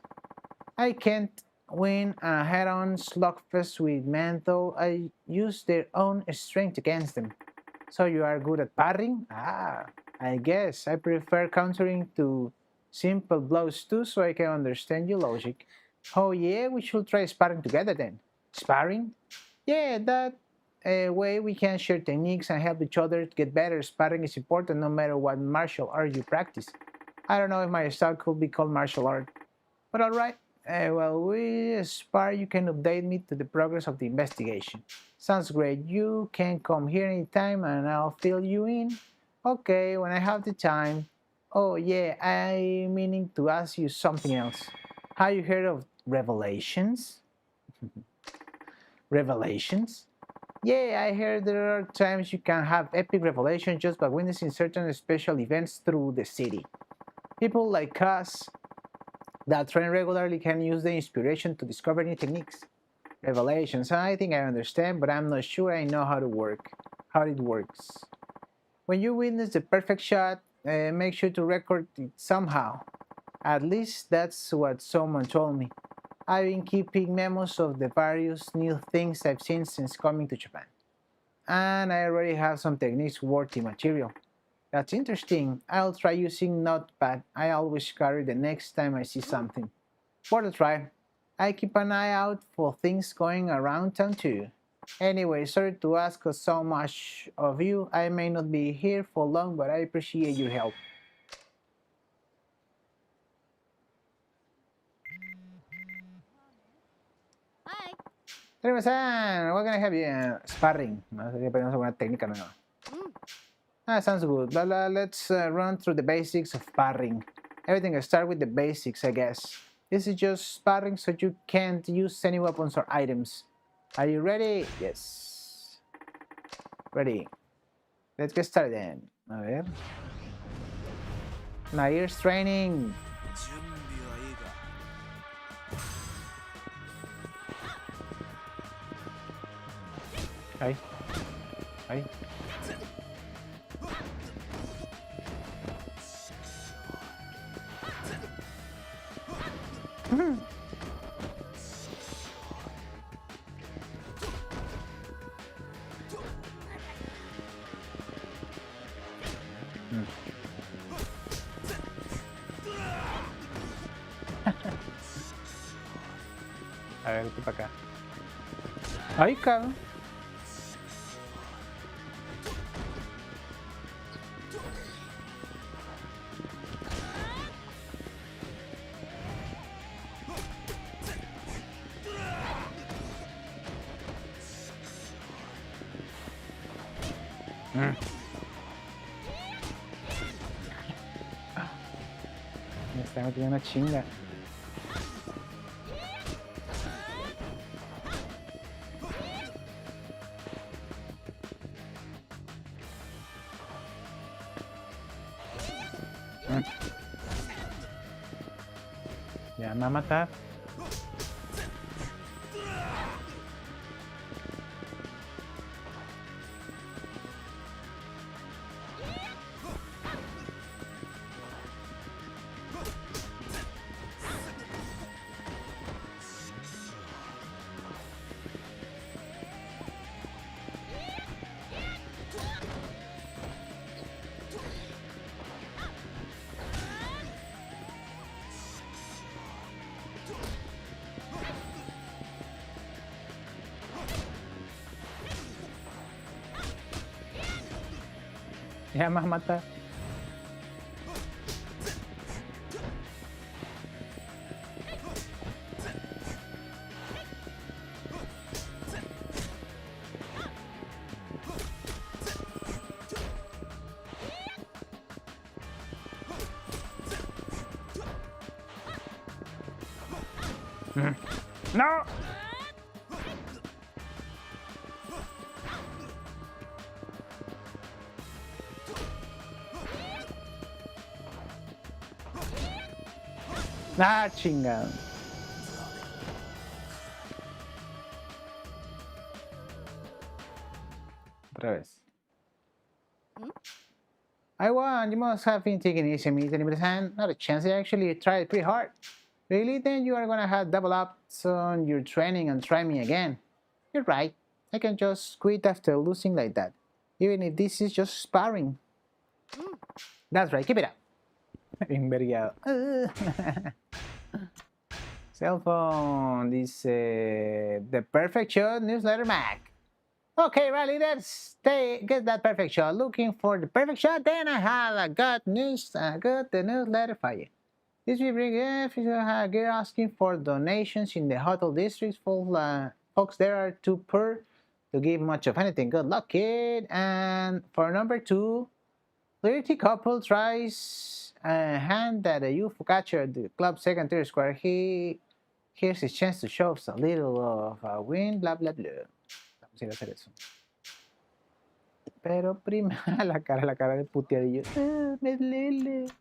I can't win a head-on slugfest with men, though I use their own strength against them. So you are good at parrying? Ah, I guess I prefer countering to simple blows too, so I can understand your logic. Oh yeah, we should try sparring together then. Sparring? Yeah, that way we can share techniques and help each other to get better. Sparring is important no matter what martial art you practice. I don't know if my style could be called martial art, but alright. While we spar, you can update me to the progress of the investigation. Sounds great. You can come here anytime and I'll fill you in. Okay, when I have the time. Oh yeah, I'm meaning to ask you something else. Have you heard of revelations? Revelations? Yeah, I heard there are times you can have epic revelations just by witnessing certain special events through the city. People like us that train regularly can use the inspiration to discover new techniques. Revelations, I think I understand, but I'm not sure I know how it works. When you witness the perfect shot, make sure to record it somehow. At least that's what someone told me. I've been keeping memos of the various new things I've seen since coming to Japan. And I already have some techniques worthy material. That's interesting. I'll try using Notepad. I always carry the next time I see something. Worth a try. I keep an eye out for things going around town too. Anyway, sorry to ask so much of you. I may not be here for long, but I appreciate your help. Hi. Tanimura-san, what can I have you? Sparring. No sé si aprendemos alguna técnica nueva. Ah, sounds good. Let's run through the basics of sparring. Everything starts with the basics, I guess. This is just sparring, so you can't use any weapons or items. Are you ready? Yes. Ready. Let's get started then. A ver. Nair's training. 準備はいいか Ay. Ay. A ver, tú para acá. Ay, cabrón. Me está metiendo una chinga. Ya me va a matar. Ya me va a matar. No! Ah, chingado. Otra vez. I won. You must have been taking it easy on me, Tanimura-san. Not a chance. I actually tried pretty hard. Really? Then you are gonna have double up on your training and try me again. You're right. I can just quit after losing like that. Even if this is just sparring. That's right. Keep it up. Envergado. Cell phone. Dice the perfect shot newsletter Mac. Okay, Riley, let's get that perfect shot. Looking for the perfect shot, then I have a good newsletter for you. This will bring if you have girl asking for donations in the hotel district. Folks there are too poor to give much of anything. Good luck, kid. And for number 2, flirty couple tries a hand at a UFO catcher at the club's second tier square. Here's his chance to show us a little of a win, blah blah blah. Vamos a ir a hacer eso. Pero primero la cara de puteadillo. Me duele.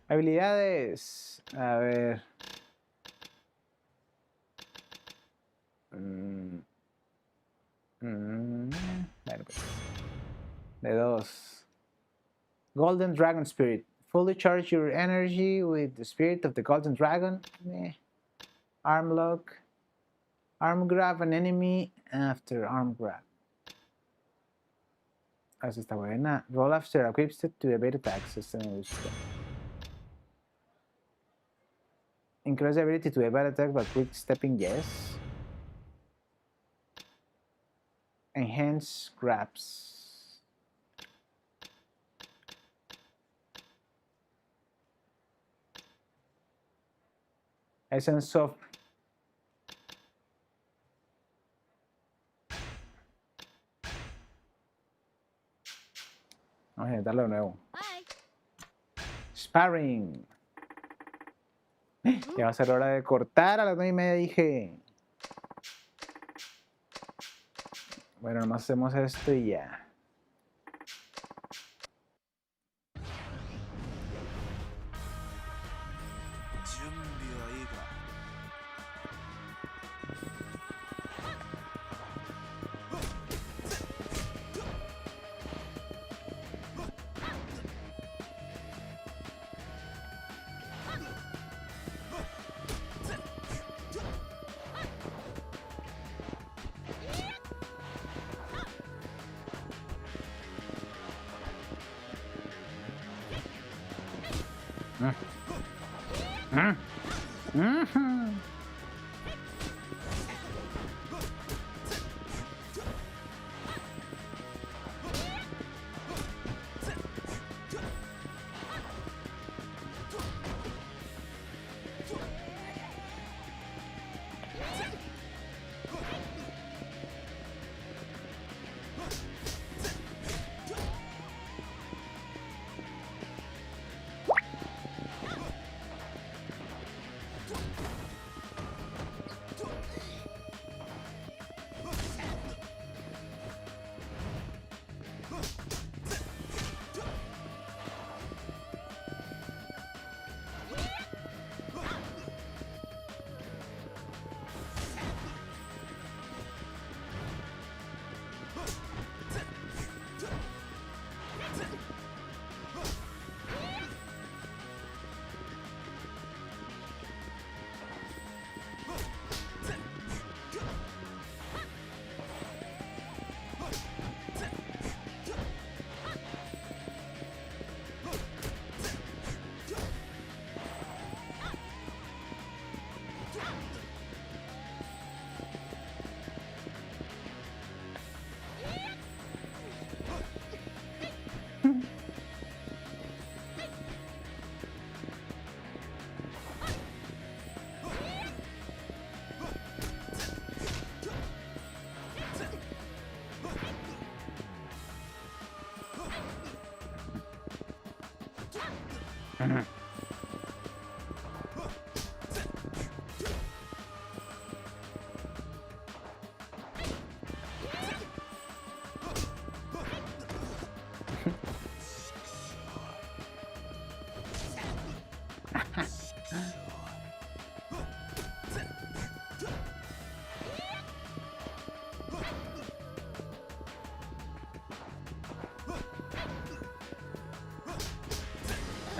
Habilidades. A ver. Bueno, pues. De 2. Golden Dragon Spirit. Fully charge your energy with the spirit of the Golden Dragon. Arm lock. Arm grab an enemy after arm grab. Esa está buena. Roll after equipped to evade attacks. Esta me gusta. Increase the ability to evade attack by quick stepping, yes. Enhance grabs. Essence of vamos a intentarlo de nuevo. Sparring. Ya va a ser hora de cortar. A las 9:30 dije. Bueno, nomás hacemos esto y ya.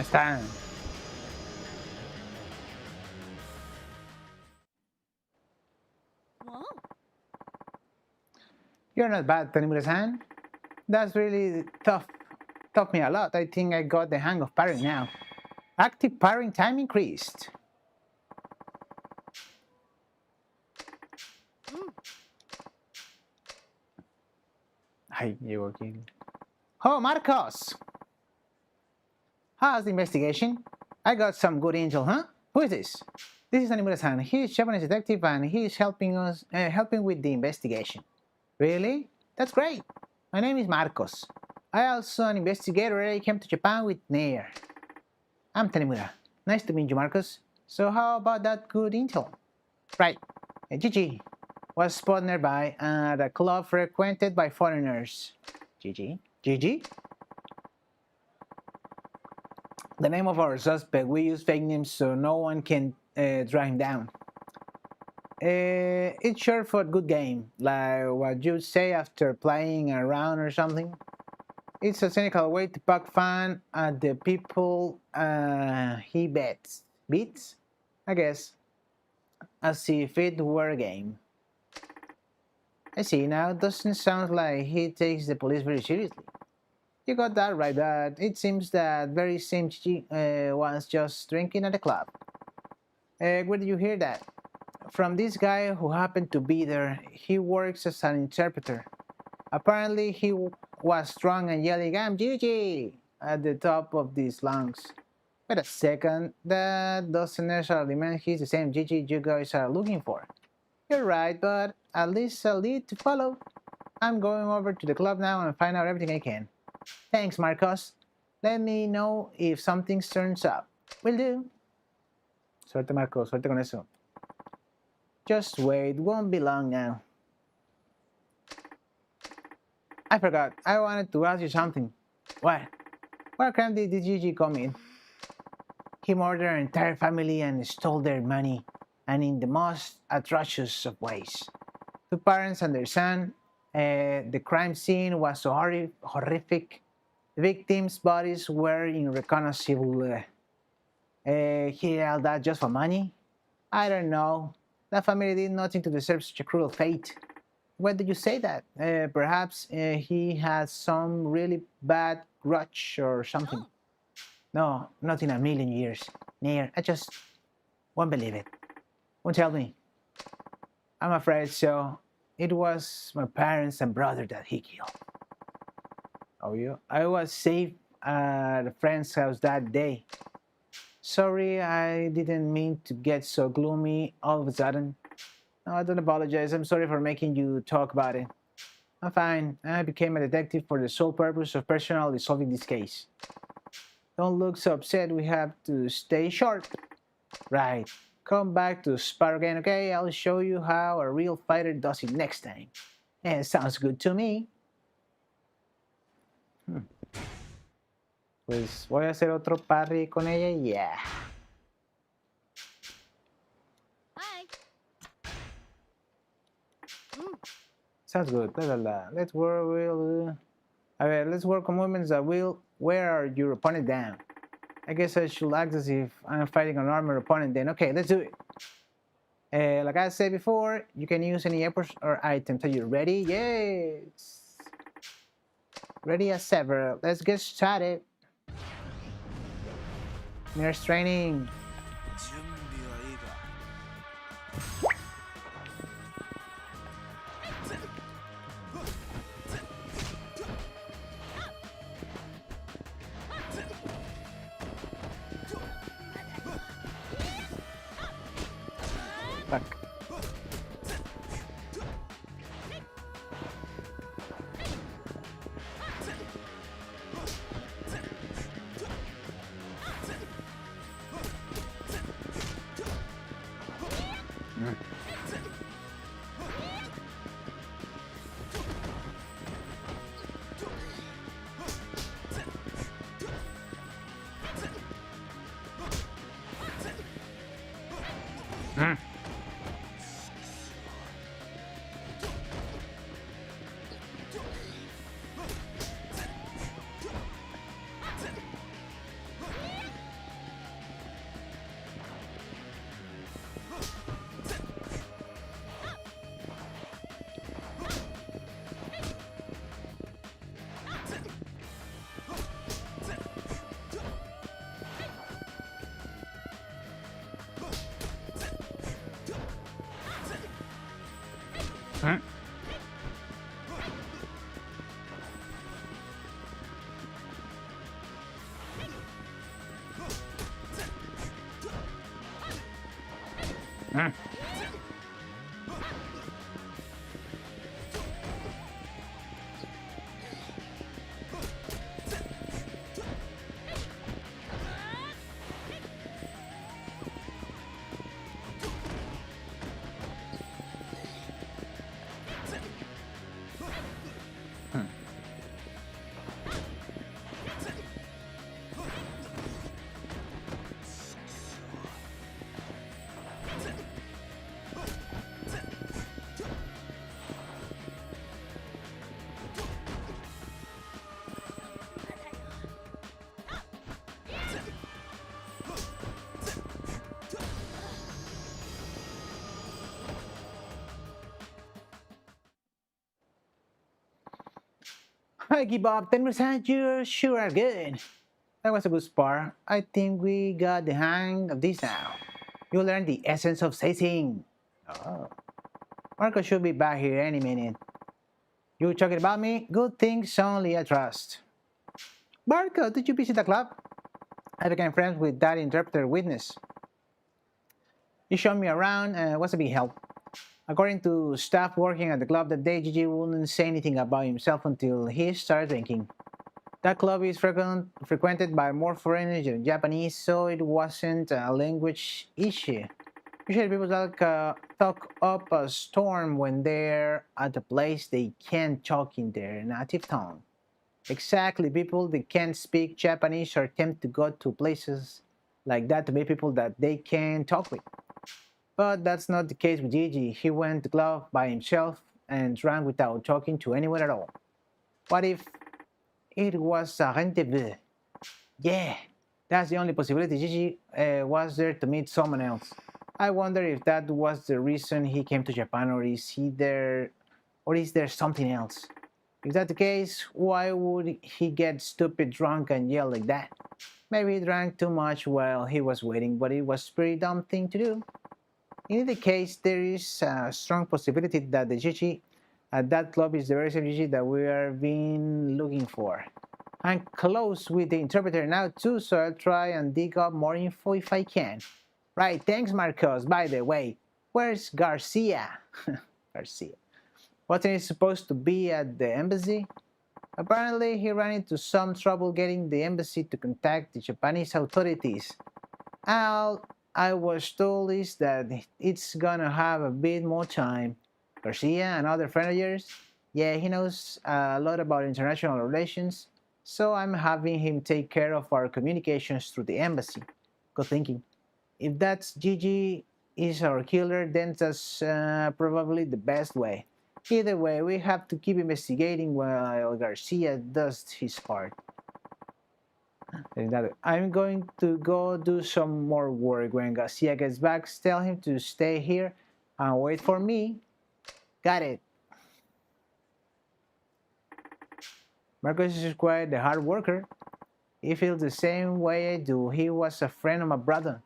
Está. You're not bad, Tanimura-san. That's really tough. Taught me a lot. I think I got the hang of parrying now. Active parrying time increased. Ay, llegó aquí. Oh, Marcos! How's the investigation? I got some good intel, huh? Who is this? This is Tanimura-san. He's Japanese detective and he's helping with the investigation. Really? That's great. My name is Marcos. I also an investigator. I came to Japan with Nair. I'm Tanimura. Nice to meet you, Marcos. So how about that good intel? Right. Gigi was spotted nearby at a club frequented by foreigners. Gigi? Gigi? The name of our suspect. We use fake names so no one can track him down. It's short for good game, like what you say after playing around or something. It's a cynical way to poke fun at the people he beats, I guess, as if it were a game. I see now. Doesn't sound like he takes the police very seriously. You got that right, but it seems that very same Chichi was just drinking at the club. Where did you hear that? From this guy who happened to be there. He works as an interpreter. Apparently, he was drunk and yelling, "I'm Gigi!" at the top of his lungs. Wait a second, that doesn't necessarily mean he's the same Gigi you guys are looking for. You're right, but at least a lead to follow. I'm going over to the club now and find out everything I can. Thanks, Marcos. Let me know if something turns up. Will do. Suerte, Marcos. Suerte con eso. Just wait. Won't be long now. I forgot. I wanted to ask you something. What? What crime did Gigi commit? He murdered an entire family and stole their money, and in the most atrocious of ways. Two parents and their son. The crime scene was so horrific. The victims' bodies were irrecognizable. He did all that just for money? I don't know. That family did nothing to deserve such a cruel fate. Why did you say that? Perhaps he has some really bad grudge or something. No, not in a million years. Nair, I just won't believe it. Won't tell me. I'm afraid so. It was my parents and brother that he killed. Oh, yeah? I was safe at a friend's house that day. Sorry, I didn't mean to get so gloomy all of a sudden. No, I don't apologize. I'm sorry for making you talk about it. I'm fine. I became a detective for the sole purpose of personally solving this case. Don't look so upset. We have to stay short. Right. Come back to spar again, okay? I'll show you how a real fighter does it next time. Sounds good to me. Pues voy a hacer otro parry con ella y yeah. Hi. Sounds good. Blah, blah, blah. Let's work. Let's work on movements that will wear your opponent down. I guess I should act as if I'm fighting an armored opponent then. Okay, let's do it. Like I said before, you can use any weapons or items. Are you ready? Yes. Ready as ever. Let's get started. Nurse training. Fuck. Mm. I give up 10%. You sure are good. That was a good spar. I think we got the hang of this now. You learned the essence of seizing. Oh. Marco should be back here any minute. You talking about me? Good things only I trust. Marco, did you visit the club? I became friends with that interpreter witness. He showed me around and was a big help. According to staff working at the club that day, Gigi wouldn't say anything about himself until he started drinking. That club is frequented by more foreigners than Japanese, so it wasn't a language issue. Usually people talk up a storm when they're at a place they can't talk in their native tongue. Exactly, people that can't speak Japanese or attempt to go to places like that to meet people that they can talk with. But that's not the case with Gigi. He went to the club by himself and drank without talking to anyone at all. What if it was a rendezvous? Yeah, that's the only possibility. Gigi was there to meet someone else. I wonder if that was the reason he came to Japan, or is there something else? If that's the case, why would he get stupid drunk and yell like that? Maybe he drank too much while he was waiting, but it was a pretty dumb thing to do. In any case, there is a strong possibility that the Gigi at that club is the very same Gigi that we are been looking for. I'm close with the interpreter now too, so I'll try and dig up more info if I can. Right, thanks Marcos. By the way, where's Garcia? Garcia. Wasn't he supposed to be at the embassy? Apparently, he ran into some trouble getting the embassy to contact the Japanese authorities. All I was told is that it's gonna have a bit more time. Garcia, another friend of yours? Yeah, he knows a lot about international relations, so I'm having him take care of our communications through the embassy. Good thinking. If that's Gigi is our killer, then that's probably the best way. Either way, we have to keep investigating while Garcia does his part. I'm going to go do some more work. When Garcia gets back, tell him to stay here and wait for me. Got it. Marcos is quite the hard worker. He feels the same way I do. He was a friend of my brother.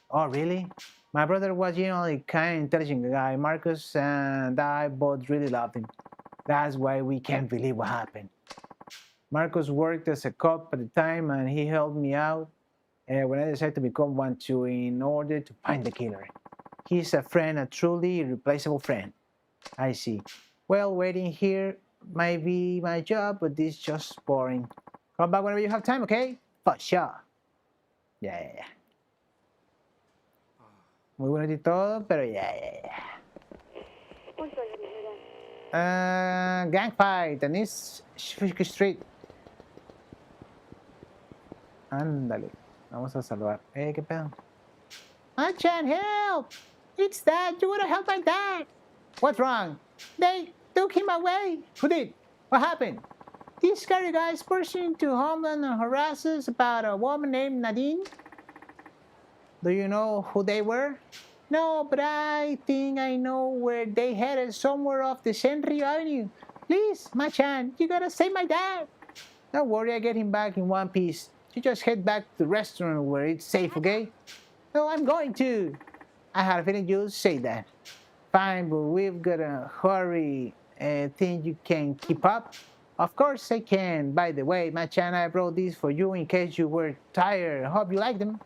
Oh, really? My brother was generally kind and intelligent guy. Marcus and I both really loved him. That's why we can't believe what happened. Marcus worked as a cop at the time and he helped me out when I decided to become one too in order to find the killer. He's a friend, a truly irreplaceable friend. I see. Well, waiting here might be my job, but this is just boring. Come back whenever you have time, okay? For sure. Yeah. Muy bonito y todo, pero yeah. Gang fight in East Street. Ándale. Vamos a salvar. ¿Qué pedo? I can't help! It's Dad! You wanna help my dad! What's wrong? They took him away! Who did? What happened? These scary guys burst into Homeland and harass us about a woman named Nadine. Do you know who they were? No, but I think I know where they headed, somewhere off the Senryu Avenue. Please, Machan, you gotta save my dad. Don't worry, I get him back in one piece. You just head back to the restaurant where it's safe, okay? No, I'm going to. I had a feeling you'd say that. Fine, but we've gotta hurry. Think you can keep up? Of course I can. By the way, Machan, I brought these for you in case you were tired. I hope you like them.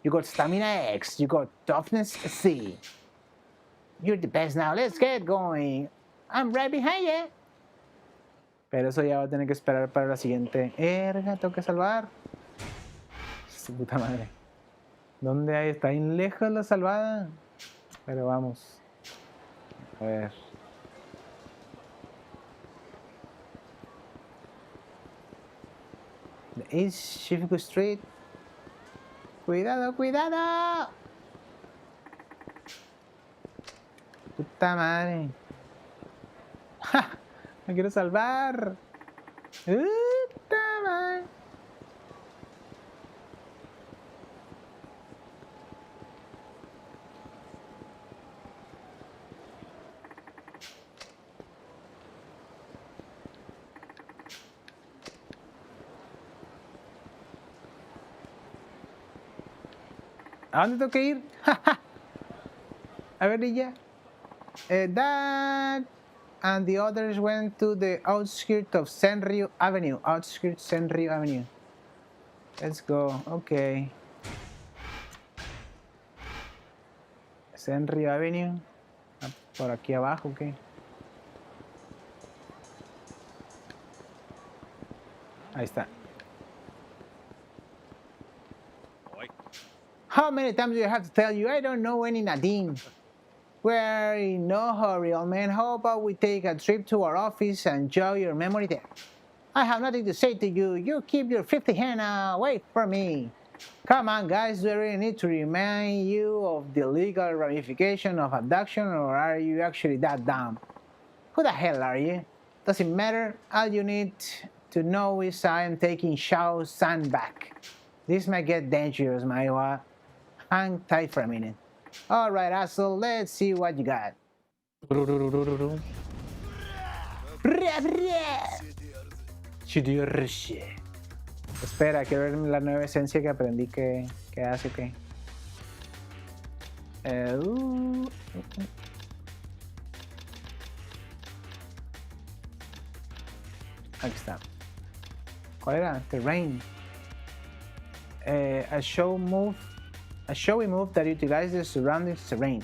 You got stamina X, you got toughness C. You're the best now. Let's get going. I'm right behind you. Pero eso ya va a tener que esperar para la siguiente. Erga, tengo que salvar. Su puta madre. ¿Dónde hay? Está bien lejos la salvada. Pero vamos. A ver. The East Shifuku Street. Cuidado, cuidado. Puta madre. ¡Ja! Me quiero salvar. Puta madre. ¿A dónde tengo que ir? A ver, ya. That and the others went to the outskirts of Senryu Avenue. Outskirts Senryu Avenue. Let's go. Okay. Senryu Avenue. Por aquí abajo, ¿qué? Ahí está. How many times do I have to tell you? I don't know any Nadine. We're in no hurry, old man. How about we take a trip to our office and enjoy your memory there? I have nothing to say to you. You keep your 50 hand away from me. Come on, guys. Do I really need to remind you of the legal ramification of abduction, or are you actually that dumb? Who the hell are you? Doesn't matter. All you need to know is I am taking Shao-san back. This might get dangerous, Maiwa. Hang tight for a minute. All right, asshole, let's see what you got. Espera, quiero ver la nueva esencia que aprendí que hace, ok. Aquí está. ¿Cuál era? Terrain. A showy move that utilizes the surrounding terrain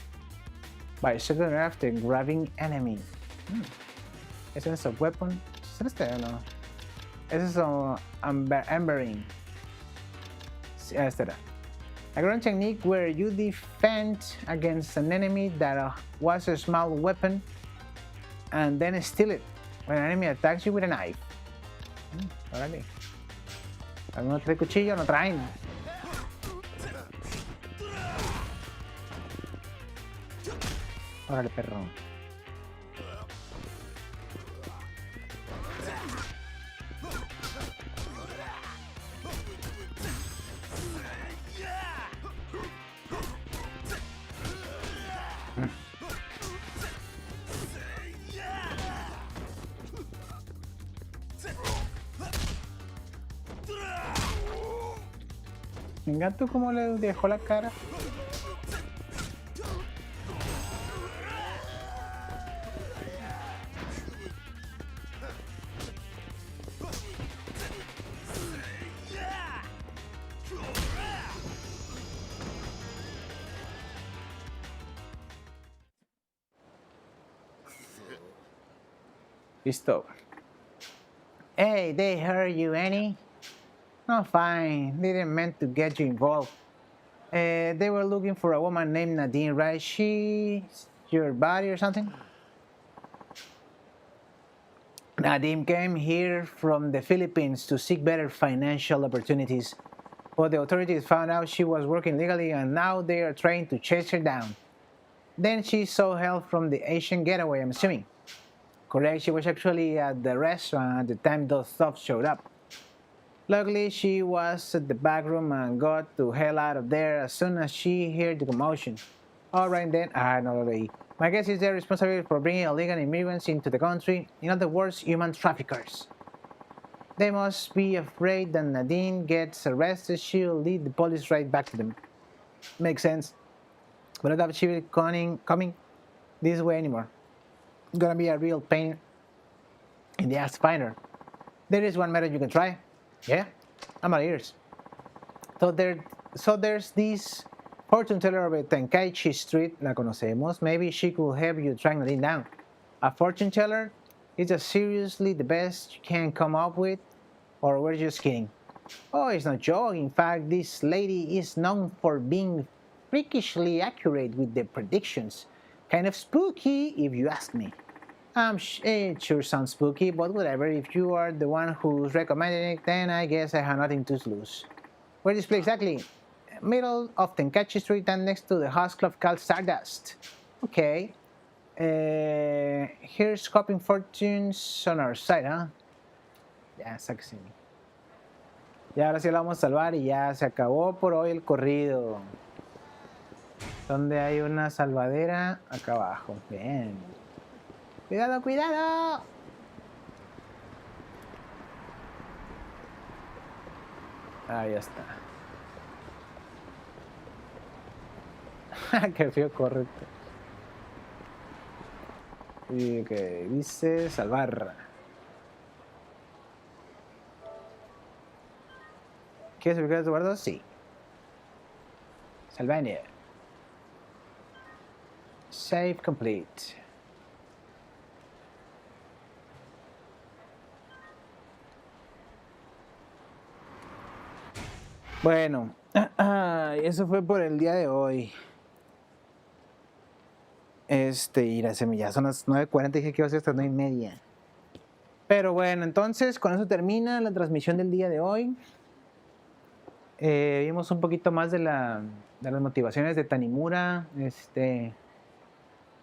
by circling after grabbing enemy. Essence of weapon. ¿Es este o no? Ese es embering. Este era. A ground technique where you defend against an enemy that was a small weapon and then steal it when an enemy attacks you with a knife. Órale. ¿Alguno trae cuchillo? No traen. Órale, perro. Venga, tú cómo le dejó la cara. Listo. Hey, they hurt you any? No, fine. They didn't meant to get you involved. They were looking for a woman named Nadine, right? She's your buddy or something? Nadine came here from the Philippines to seek better financial opportunities. But the authorities found out she was working legally and now they are trying to chase her down. Then she saw help from the Asian getaway, I'm assuming. Correct, she was actually at the restaurant at the time those thugs showed up. Luckily, she was at the back room and got the hell out of there as soon as she heard the commotion. Alright then, no way. My guess is they're responsible for bringing illegal immigrants into the country, in other words, human traffickers. They must be afraid that Nadine gets arrested, she'll lead the police right back to them. Makes sense. But I doubt she will be coming this way anymore. It's gonna be a real pain in the ass to find her. There is one method you can try. Yeah, I'm all ears. So there's this Fortune teller of Tenkaichi Street, la conocemos. Maybe she could help you track it down. A fortune teller? Is that seriously the best you can come up with? Or we're just kidding? Oh, it's no joke. In fact, this lady is known for being freakishly accurate with the predictions. Kind of spooky, if you ask me. It sure sounds spooky, but whatever. If you are the one who's recommending it, then I guess I have nothing to lose. Where is this place exactly? Middle of Tenkaichi Street and next to the house club called Stardust. Okay. Here's Coping Fortunes on our side, huh? Ya, sáquese. Ya ahora sí la vamos a salvar y ya se acabó por hoy el corrido. ¿Dónde hay una salvadera? Acá abajo. Bien. ¡Cuidado, cuidado! Ahí está. Qué feo, correcto. Y que dice salvar. ¿Quieres ubicar tu guardo? Sí. Salvania. Save complete. Bueno, eso fue por el día de hoy. Ya son las 9:40, dije que iba a ser hasta 9:30. Pero bueno, entonces con eso termina la transmisión del día de hoy. Vimos un poquito más de las motivaciones de Tanimura.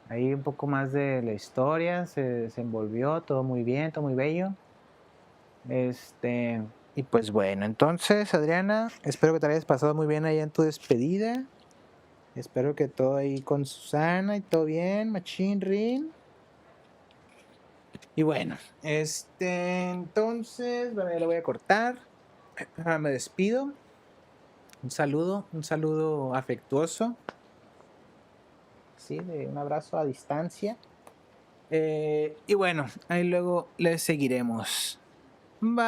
Ahí un poco más de la historia. Se desenvolvió todo muy bien, todo muy bello. Y pues bueno, entonces Adriana, espero que te hayas pasado muy bien allá en tu despedida. Espero que todo ahí con Susana y todo bien, Machín Rin. Y bueno, entonces, bueno, ya lo voy a cortar. Me despido. Un saludo afectuoso. Sí, de un abrazo a distancia. Y bueno, ahí luego les seguiremos. Bye.